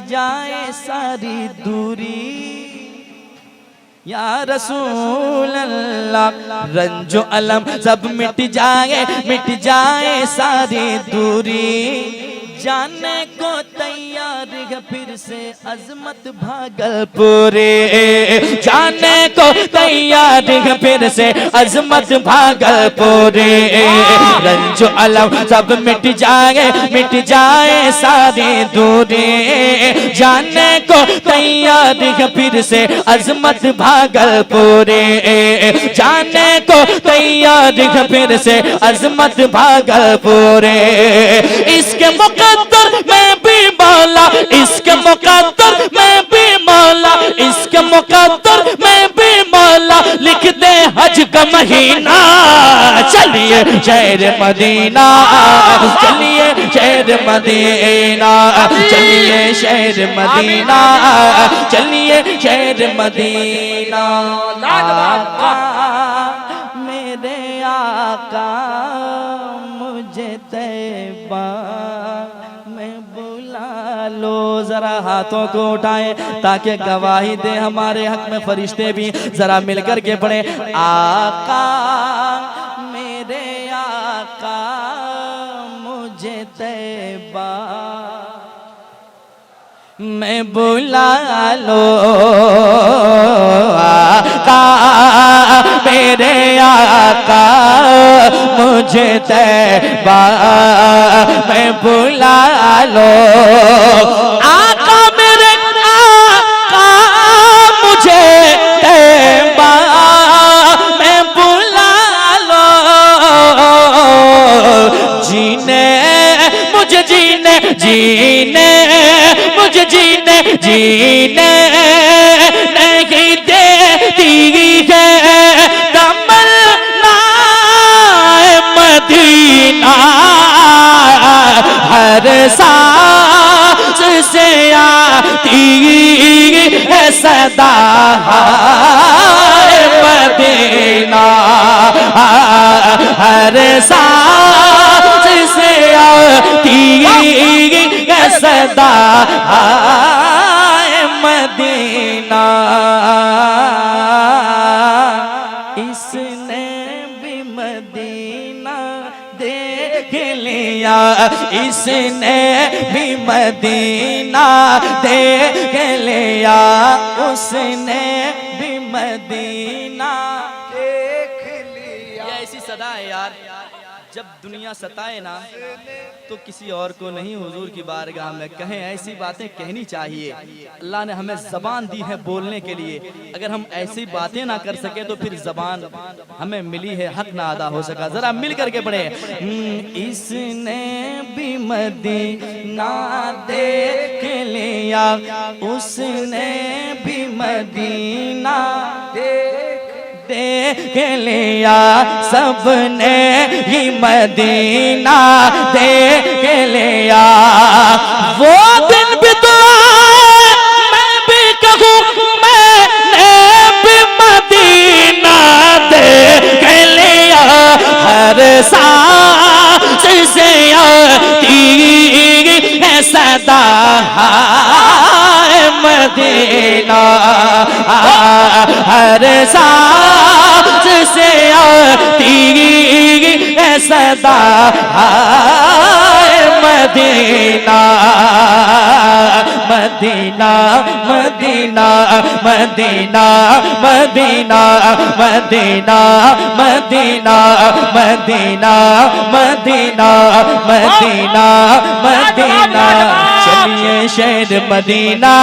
जाए सारी दूरी, या रसूल अल्लाह रंजो अलम सब मिट जाए सारी दूरी, जाने को तैयार है फिर से अजमत भागलपुरे, जाने को तैयार है फिर से अजमत भागलपुरे, रंजो अलम सब मिट जाए सारी दूरी, जाने को तैयार है फिर से अजमत भागलपुरे, जाने को तैयार है फिर से अजमत भागलपुरे, इसके मुकद्दर में भी मौला, इसके मुकद्दर में भी मौला, इसके मुकद्दर में भी मौला लिख दे हज का महीना, चलिए शहर मदीना, चलिए शहर मदीना, चलिए शहर मदीना, चलिए शहर मदीना। आका मेरे आका मुझे तैबा में बुला लो, जरा हाथों को उठाएं ताकि गवाही दे हमारे हक में फरिश्ते भी, जरा मिलकर के पढ़े, आका मेरे आका मुझे तैबा मैं बुला लो, आका मेरे आका मुझे तैबा मैं बुला लो, आका मेरे आका मुझे तैबा मैं बुला लो, जीने मुझे जीने मुझे जीने नहीं देती है तमन्ना मदीना, हर सांस से आती है सदा मदीना, हर सांस से आती है सदा मदीना, इसने भी मदीना देख लिया, इसने भी मदीना देख लिया, उसने भी मदीना देख लिया। ये ऐसी सदा है यार, जब दुनिया सताए ना तो किसी और को नहीं, हुजूर की बारगाह में कहें, ऐसी बातें कहनी चाहिए। अल्लाह ने हमें ज़बान दी है बोलने के लिए, अगर हम ऐसी बातें ना कर सके तो फिर ज़बान हमें मिली है हक ना अदा हो सका। जरा मिल करके पढ़े, इसने भी मदीना देख लिया, उसने भी मदीना देख लिया, सबने ही मदीना देख लिया, वो दिन भी तो आए है मदीना, हर सांस से आती है सदा है मदीना, मदीना मदीना मदीना मदीना मदीना मदीना मदीना मदीना मदीना मदीना। चलिए शहर मदीना,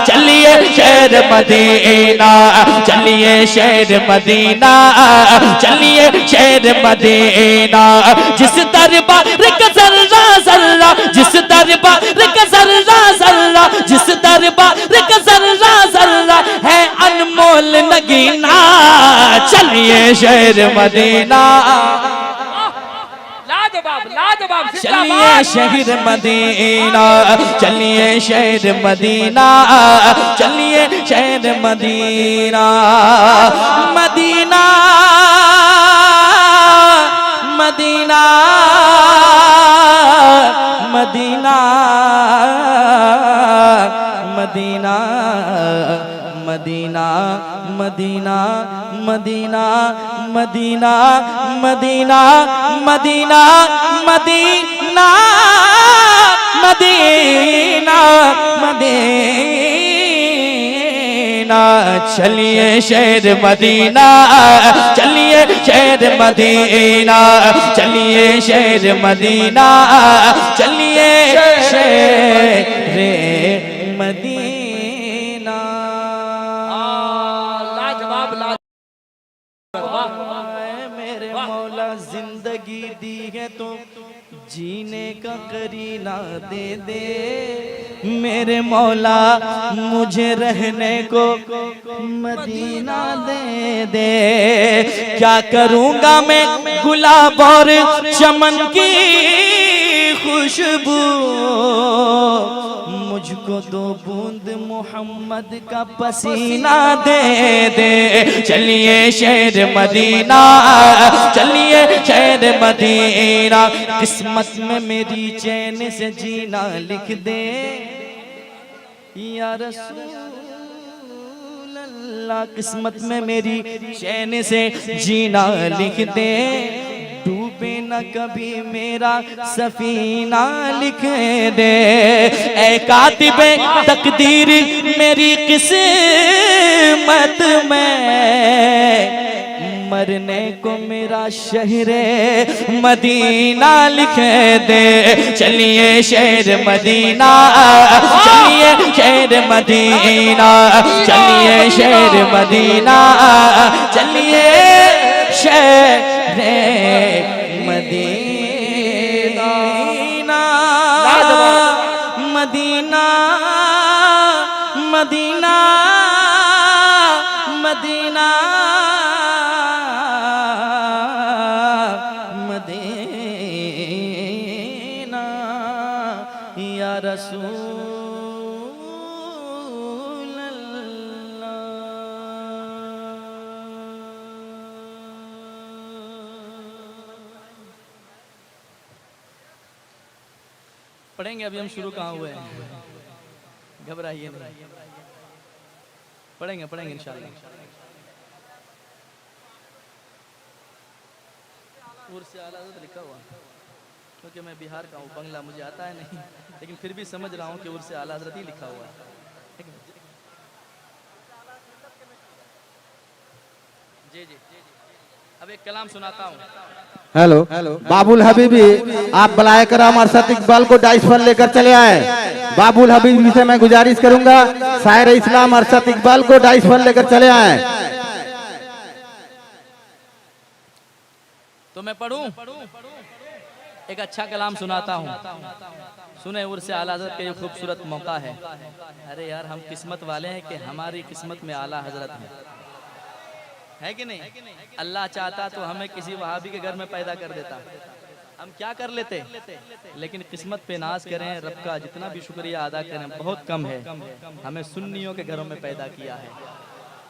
चलिए शहर मदीना, चलिए शहर मदीना, चलिए शहर मदीना। जिस दरबार का जर्रा जर्रा, जिस दरबार का जर्रा जर्रा, जिस दरबार का जर्रा जर्रा है अनमोल नगीना, चलिए शहर मदीना, लाजवाब चलिए शहर मदीना, चलिए शहर मदीना, चलिए शहर मदीना। मदीना मदीना मदीना मदीना मदीना मदीना मदीना मदीना मदीना मदीना मदीना मदीना मदीना। चलिए शहर मदीना, चलिए शहर मदीना, चलिए शहर मदीना, चलिए शहर मदीना। मेरे मौला जिंदगी दी है तो जीने का करीना दे दे, मेरे मौला मुझे रहने को मदीना दे दे। क्या करूँगा मैं गुलाब और चमन की खुशबू, मुझको दो बूंद मोहम्मद का पसीना दे दे। चलिए शहर मदीना, चलिए शहर मदीना। किस्मत में मेरी चैन से जीना लिख दे या रसूल अल्लाह, किस्मत में मेरी चैन से जीना लिख दे। डूबे न कभी मेरा सफीना लिख दे, ऐ कातिबे तकदीर मेरी किस्मत में मरने को मेरा शहरे मदीना लिख दे। चलिए शहर मदीना, चलिए शहर मदीना, चलिए शहर मदीना, चलिए शहर मदीना मदीना मदीना मदीना मदीना या रसूल अल्लाह। पढ़ेंगे अभी हम शुरू कहाँ हुए हैं, घबराइए नहीं, पढ़ेंगे पढ़ेंगे इंशाल्लाह। उर्स आला हज़रत लिखा हुआ, क्योंकि मैं बिहार का हूँ, बंगला मुझे आता है नहीं, लेकिन फिर भी समझ रहा हूँ कि उर्स आला हज़रत ही लिखा हुआ है। जी जी अब एक कलाम सुनाता हूँ। हेलो बाबुल हबीबी, आप बुलाए कराम अरशद इकबाल को डाइस फल लेकर चले आए। बाबुल हबीबी से मैं गुजारिश करूंगा शायर इस्लाम अरशद इकबाल को डाइस फल लेकर चले आए। तो मैं पढ़ूं, एक अच्छा कलाम सुनाता हूँ, सुने उर्स आला हज़रत का ये खूबसूरत मौका है। अरे यार हम किस्मत वाले हैं कि हमारी किस्मत में आला हज़रत है कि नहीं? अल्लाह चाहता तो हमें किसी वहाबी के घर में पैदा कर देता, हम क्या कर लेते, लेकिन किस्मत पे नाज करें, रब का जितना भी शुक्रिया अदा करें बहुत कम है। हमें सुन्नियों के घरों में पैदा किया है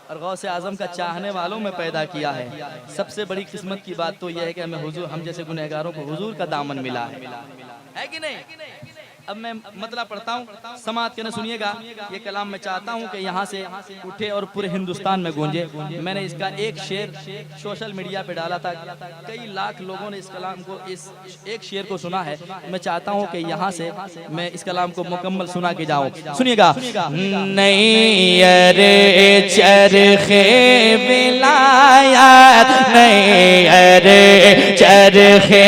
और गौसे आजम का चाहने वालों में पैदा किया है। सबसे बड़ी किस्मत की बात तो यह है कि हमें हुजूर, हम जैसे गुनहगारों को हुजूर का दामन मिला है कि नहीं? अब मैं मतलब पढ़ता हूँ, समात करने सुनिएगा। ये कलाम मैं चाहता हूँ कि यहाँ से उठे और पूरे हिंदुस्तान में गूंजे। मैंने इसका एक शेर सोशल मीडिया पे डाला था, कई लाख लोगों ने इस कलाम को, इस एक शेर को सुना है। मैं चाहता हूँ कि यहाँ से मैं इस कलाम को मुकम्मल सुना के जाऊँ। सुनिएगा। नहीं अरे चरखे विलायत, नहीं अरे चरखे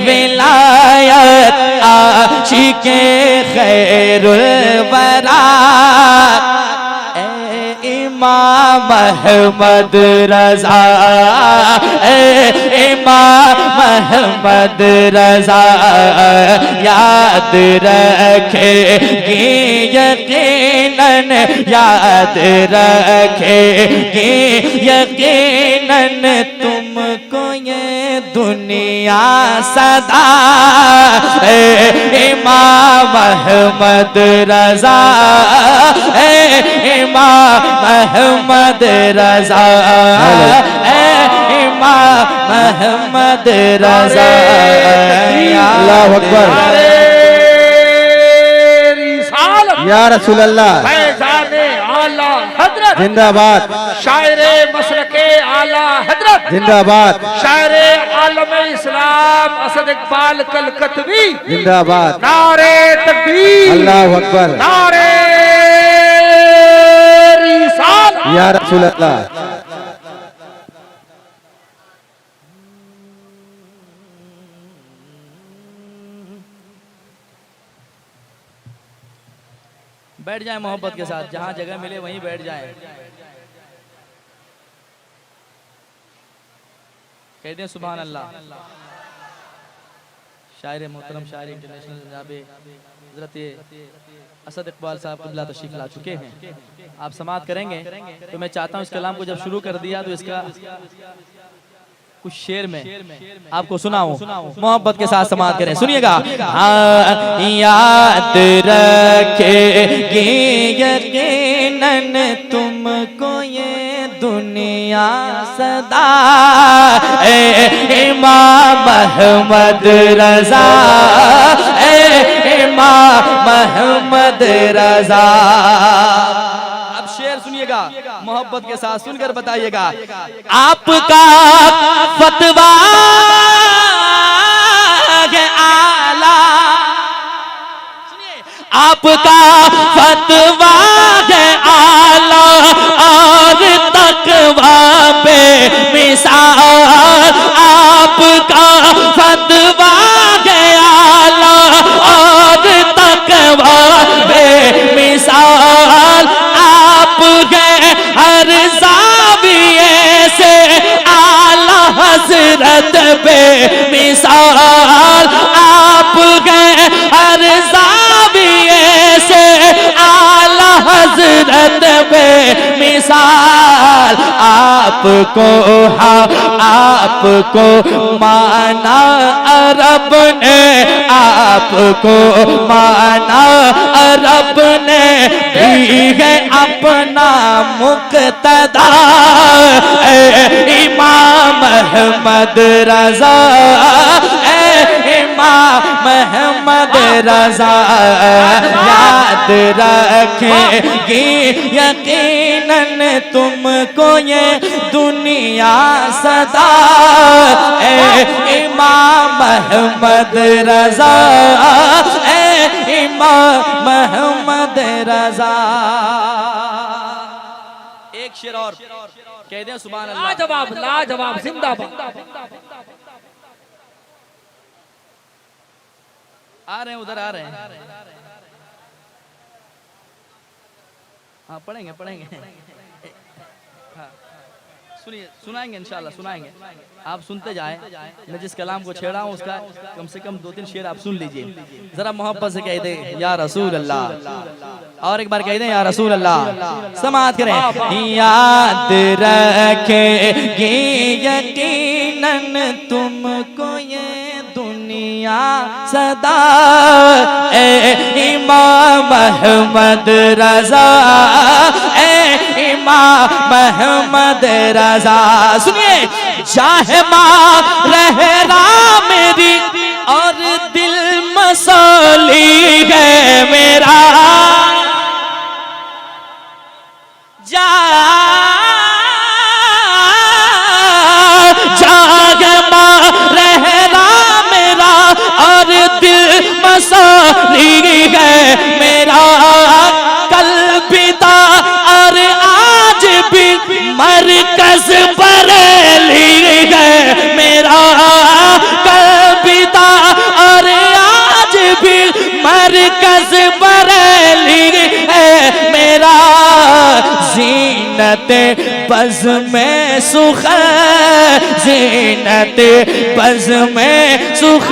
विलायत, आशिके खैरुल वरा, इमाम अहमद रजा, इमाम अहमद रजा, याद रखेगी यकीनन, याद रखेगी यकीनन तुमको ये दुनिया सदा, इमाम अहमद रजा, इमाम अहमद रजा, इमाम अहमद रजा। अल्लाहु अकबर, या रसूल अल्लाह, फैज़ाने आला हजरत जिंदाबाद, शायरे मसलके आला हजरत, जिंदाबाद, शायरे आलम इस्लाम असद इकबाल कलकतवी, जिंदाबाद, नारे तकबीर, अल्लाहु अकबर, नारे रिसालत, या रसूल अल्लाह। बैठ जाए मोहब्बत के साथ, जहां जगह मिले वहीं बैठ जाए। कहते हैं सुभान अल्लाह। शायर मोहतरम, शायर इंटरनेशनल जनाब हज़रत असद इकबाल साहब क़िबला तशरीफ़ ला चुके हैं। आप समाअत करेंगे तो मैं चाहता हूँ इस कलाम को जब शुरू कर दिया तो इसका कुछ शेर में आपको सुनाऊं, मोहब्बत के साथ समाअत करें। सुनिएगा। याद रखेगी यकीनन तुमको ये दुनिया सदा, इमाम अहमद रजा, इमाम अहमद रजा। अब शेर सुनिएगा, मोहब्बत के साथ सुनकर बताइएगा। आपका फतवा है आला, सुनिए, आपका फतवा है आला और तकवा पे मिसाल, आपका फतवा है आला और तकवा पे मिसाल, आप गए हर ज़ाविये से आला हज़रत पे मिसाल, आप गए हर ज़ाविये से आला हज़रत पे मिसाल, आपको आपको माना अरब ने, आपको माना अरब ने, भी है अपना मुक्तदा, इमाम अहमद रजा, इमाम अहमद रजा। याद रखेगी यकीनन तुमको ये दुनिया सदा, इमाम अहमद रजा, इमाम अहमद रजा। एक शेर और कह दें सुभान अल्लाह। लाजवाब, लाजवाब, जिंदाबाद। आ रहे हैं, उधर आ रहे हैं। हाँ पढ़ेंगे पढ़ेंगे। हाँ सुनिए, सुनाएंगे इंशाल्लाह सुनाएंगे। आप सुनते जाएं। मैं जिस कलाम को छेड़ा हूँ उसका कम से कम 2-3 शेर आप सुन लीजिए। जरा मोहब्बत से कह दे या रसूल अल्लाह, और एक बार कह दें या रसूल अल्लाह। समाअत करें। याद रखेगी यकीनन तुमको ये दुनिया सदा, इमाम अहमद रजा, इमाम अहमद रजा। सुनिए। चाहे माँ रहरा मेरी और दिल मसाली है मेरा जागमा रहना मेरा और दिल मसाली है मेरा कल पिता और आज भी मरकज बरेली है मेरा कल पिता और आज भी मरकज बरेली है मेरा जीनत बज़ में सुख जीनत बज़ में सुख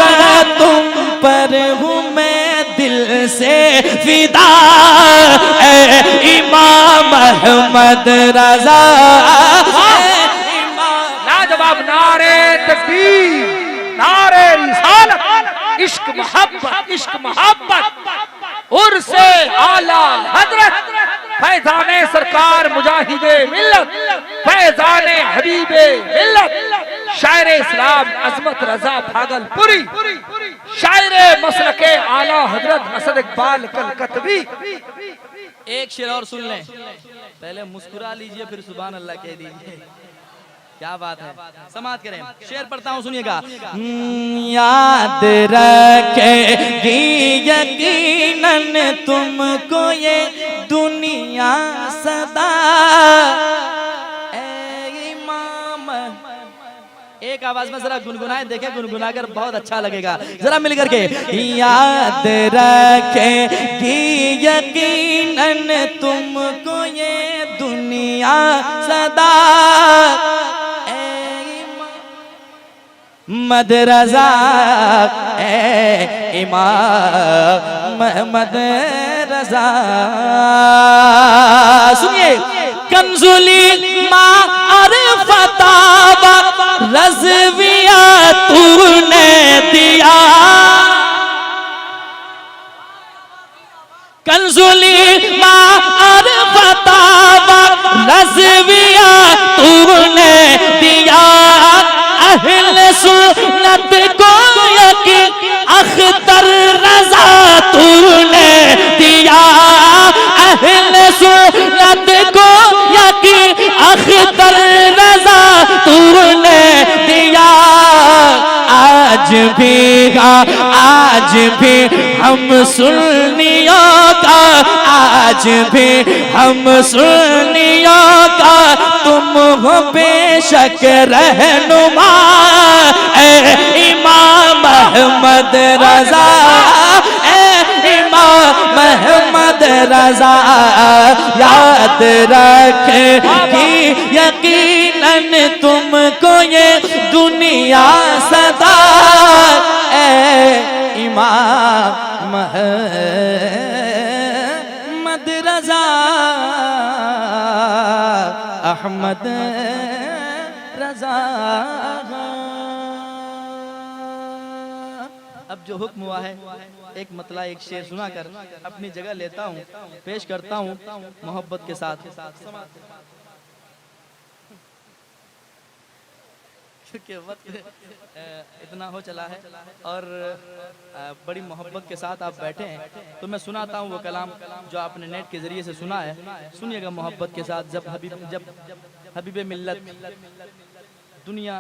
तुम पर हूँ मैं दिल से फिदा इमाम अहमद रज़ा लाजवाब नारे तकबीर नारे रिसालत इश्क मोहब्बत उर्से आला हजरत फैजाने सरकार मुजाहिदे मिल्लत फैजाने हबीबे मिल्लत शायरे इस्लाम अजमत रजा भागलपुरी शायरे मसलके आला हजरत असद इकबाल कलकतवी। एक शेर और सुन लें, पहले मुस्कुरा लीजिए फिर सुभान अल्लाह कह दीजिए। क्या बात है, समाअत करें। शेर पढ़ता हूँ, सुनिएगा। याद रखेगी यकीनन तुमको ये दुनिया सदा ए इमाम। एक आवाज में जरा गुनगुनाए देखें, गुनगुना कर बहुत अच्छा लगेगा, जरा मिल करके। याद रखेगी यकीनन तुमको ये दुनिया सदा मद रज़ा ए इमाम महमद रज़ा। सुनिए, कंजुली मारिफतावा रज़विया तूने दिया, कंजुली मारिफतावा रज़विया तूने दिया, अहले सुन्नत को यकीन अख्तर रज़ा तूने दिया, अहले सुन्नत को यकीन अख्तर रज़ा तूने दिया। आज भी हम सुन्नियों का, आज भी हम सुन्नियों का तुम हो बेशक रहनुमा ए इमाम अहमद रज़ा ए इमाम अहमद रज़ा। याद रखेगी यकीनन तुमको ये दुनिया सदा ए इमाम अहमद रज़ा अहमद रज़ा। अब जो हुक्म हुआ है, एक मतला एक शेर सुनाकर अपनी जगह लेता हूँ, पेश करता हूँ मोहब्बत के साथ। क्योंकि वक्त इतना हो चला है और बड़ी मोहब्बत के साथ आप बैठे हैं, तो मैं सुनाता हूँ वो कलाम जो आपने नेट के जरिए से सुना है। सुनिएगा मोहब्बत के साथ। जब हबीबे मिल्लत दुनिया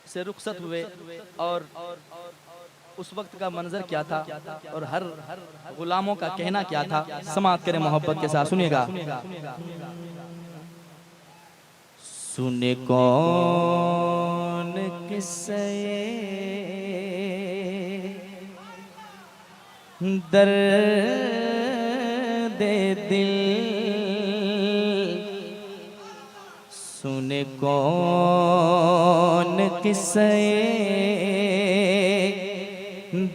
से रुखसत हुए और उस वक्त का मंजर क्या था और हर गुलामों का कहना क्या था, समाअत करें मोहब्बत के साथ। सुनिएगा। सुने कौन किस्से दर्द दिल, सुने कौन किस्से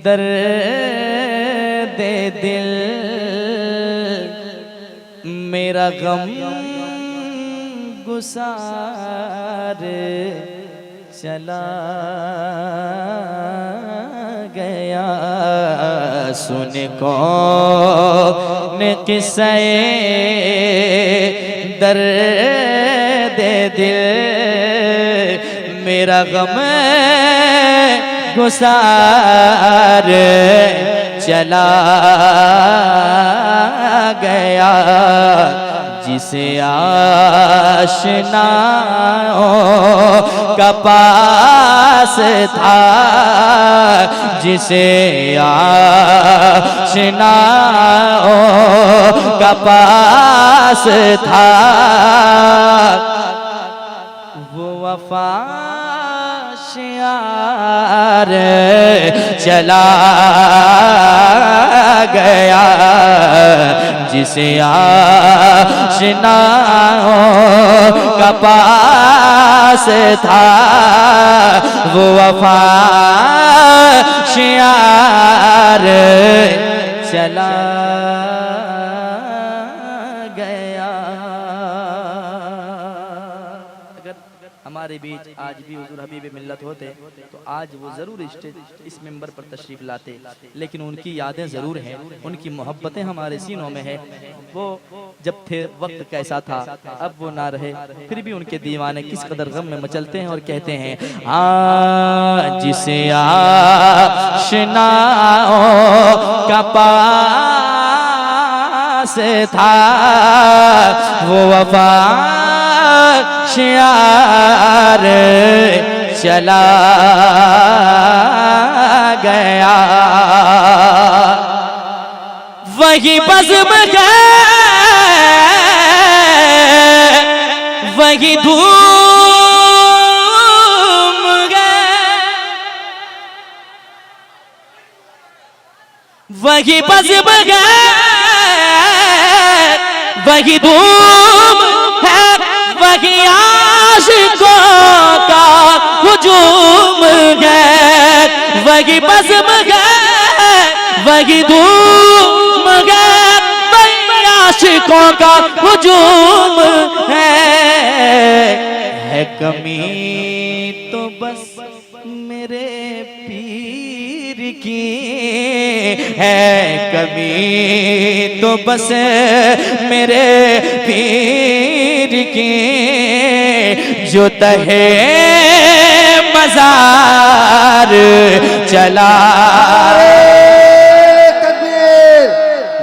दर्द दिल, मेरा गम गुसार चला गया। सुन कौन किस्से दर्द दिल, मेरा गम गुसार चला गया, जिसे आशनाओं का पास था, जिसे आशनाओं का पास था, वो वफा शियार चला गया, जिसे आशनाओं का पास था, वो वफा शियार चला गया। अगर हमारे बीच आज भी हुजूर हबीब मिल्लत होते तो आज वो ज़रूर इस मिंबर पर तशरीफ़ लाते, लेकिन उनकी यादें ज़रूर हैं, उनकी मोहब्बतें हमारे सीनों में है। वो जब थे वक्त कैसा था, अब वो ना रहे, फिर भी उनके दीवाने किस कदर गम में मचलते हैं और कहते हैं जिसे आशनाओं का पास था, वो वफा शियार चला गया। वही बज़्म गए, वही धूम गए, वही बज़्म गए, वही धूम है, वही आशिकों का हुजूम है, वही बज़्म गए, वही धूम गए, वही आशिकों का हुजूम है कमी तो बस मेरे पीर की, है कमी तो बस मेरे पीर की, जो तहे मज़ार चला। तकबीर,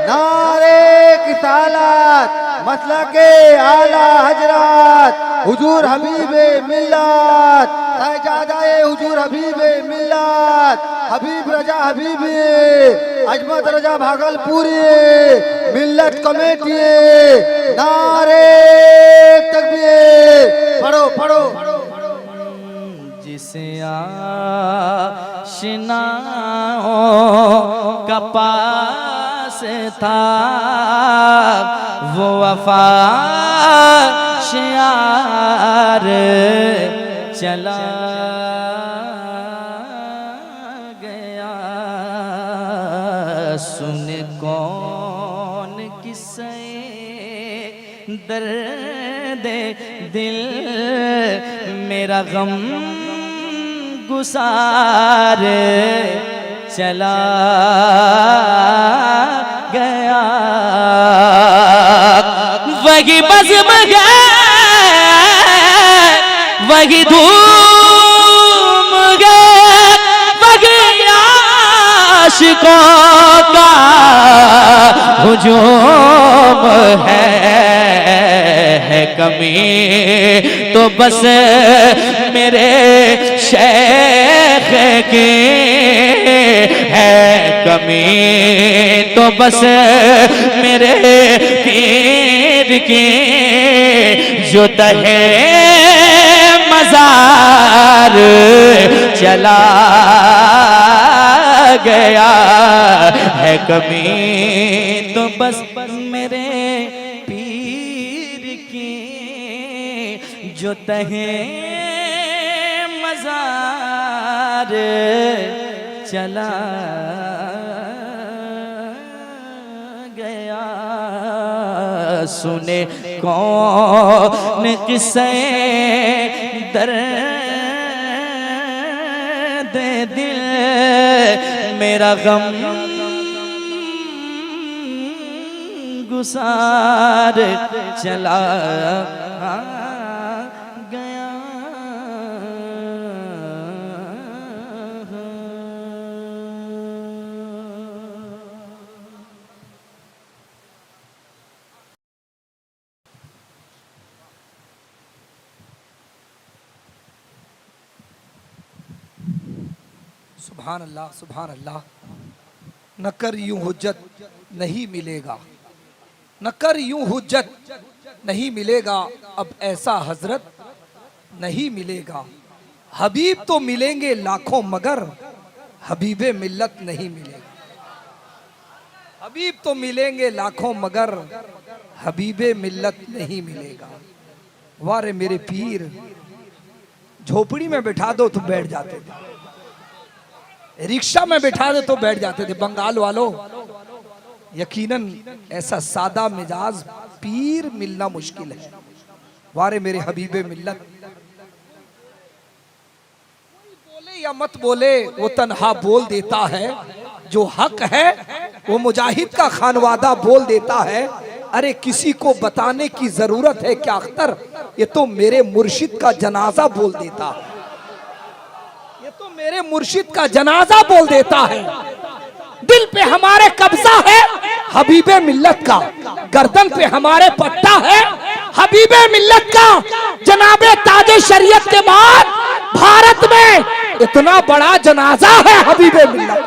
नारे रिसालत, मसलके आला हजरत हुजूर हबीबे मिल्लत, साहिबजादाए हुजूर हबीबे मिल्लत, हबीब रजा हबीबी, अजमत रजा भागलपुरी मिल्लत कमेटी, नारे तकबीर, पढ़ो पढ़ो। जिसे आशनाओं का पास था, वो वफा शियार चला गया। सुन कौन किस्से दर्द दिल, मेरा गम गुसार चला गया। वही बज़्म गए, वही धूम गए, वही आशिकों का हुजूम है कमी तो बस मेरे शेख की, है कमी तो बस मेरे पीर की, जो तहे मज़ार चला गया, है कमी तो बस मेरे पीर की, जो तहे मज़ार चला गया। सुने कौन किस्से दर्द दिल, मेरा गम गुसार चला गया। सुभान अल्लाह, सुभान अल्लाह। न कर यूं हुज्जत नहीं मिलेगा, न कर यूं हुज्जत नहीं मिलेगा, अब ऐसा हजरत नहीं मिलेगा। हबीब तो मिलेंगे लाखों मगर हबीबे मिल्लत नहीं मिलेगा। हबीब तो मिलेंगे लाखों मगर हबीबे मिल्लत नहीं मिलेगा। वारे मेरे पीर, झोपड़ी में बिठा दो तो बैठ जाते थे, रिक्शा में बिठा दो तो बैठ जाते थे। बंगाल वालों, यकीनन ऐसा सादा मिजाज पीर मिलना मुश्किल है। वारे मेरे हबीबे मिल्लत, बोले या मत बोले वो तन्हा बोल देता है, जो हक है वो मुजाहिद का खानवादा बोल देता है। अरे किसी को बताने की जरूरत है क्या अख्तर, ये तो मेरे मुर्शिद का जनाजा बोल देता है, ये तो मेरे मुर्शिद का जनाजा बोल देता है। दिल पे हमारे कब्जा है हबीबे मिल्लत का, गर्दन पे हमारे पट्टा है हबीबे मिल्लत का। जनाबे ताजे शरीयत के बाद भारत में इतना बड़ा जनाजा है हबीबे मिल्लत,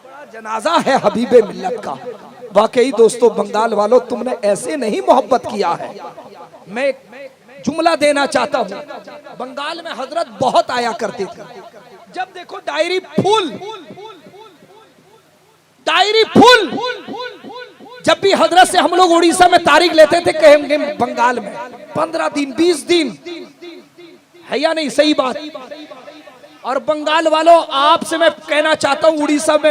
बड़ा जनाजा है हबीबे मिल्लत का। वाकई दोस्तों, बंगाल वालों, तुमने ऐसे नहीं मोहब्बत किया है। मैं एक जुमला देना चाहता हूँ। बंगाल में हजरत बहुत आया करते थे, जब देखो डायरी फुल, डायरी फुल। जब भी हजरत से हम लोग उड़ीसा में तारीख लेते थे, कहेंगे बंगाल में 15 दिन 20 दिन है या नहीं, सही बात। और बंगाल वालों, आपसे मैं कहना चाहता हूं, उड़ीसा में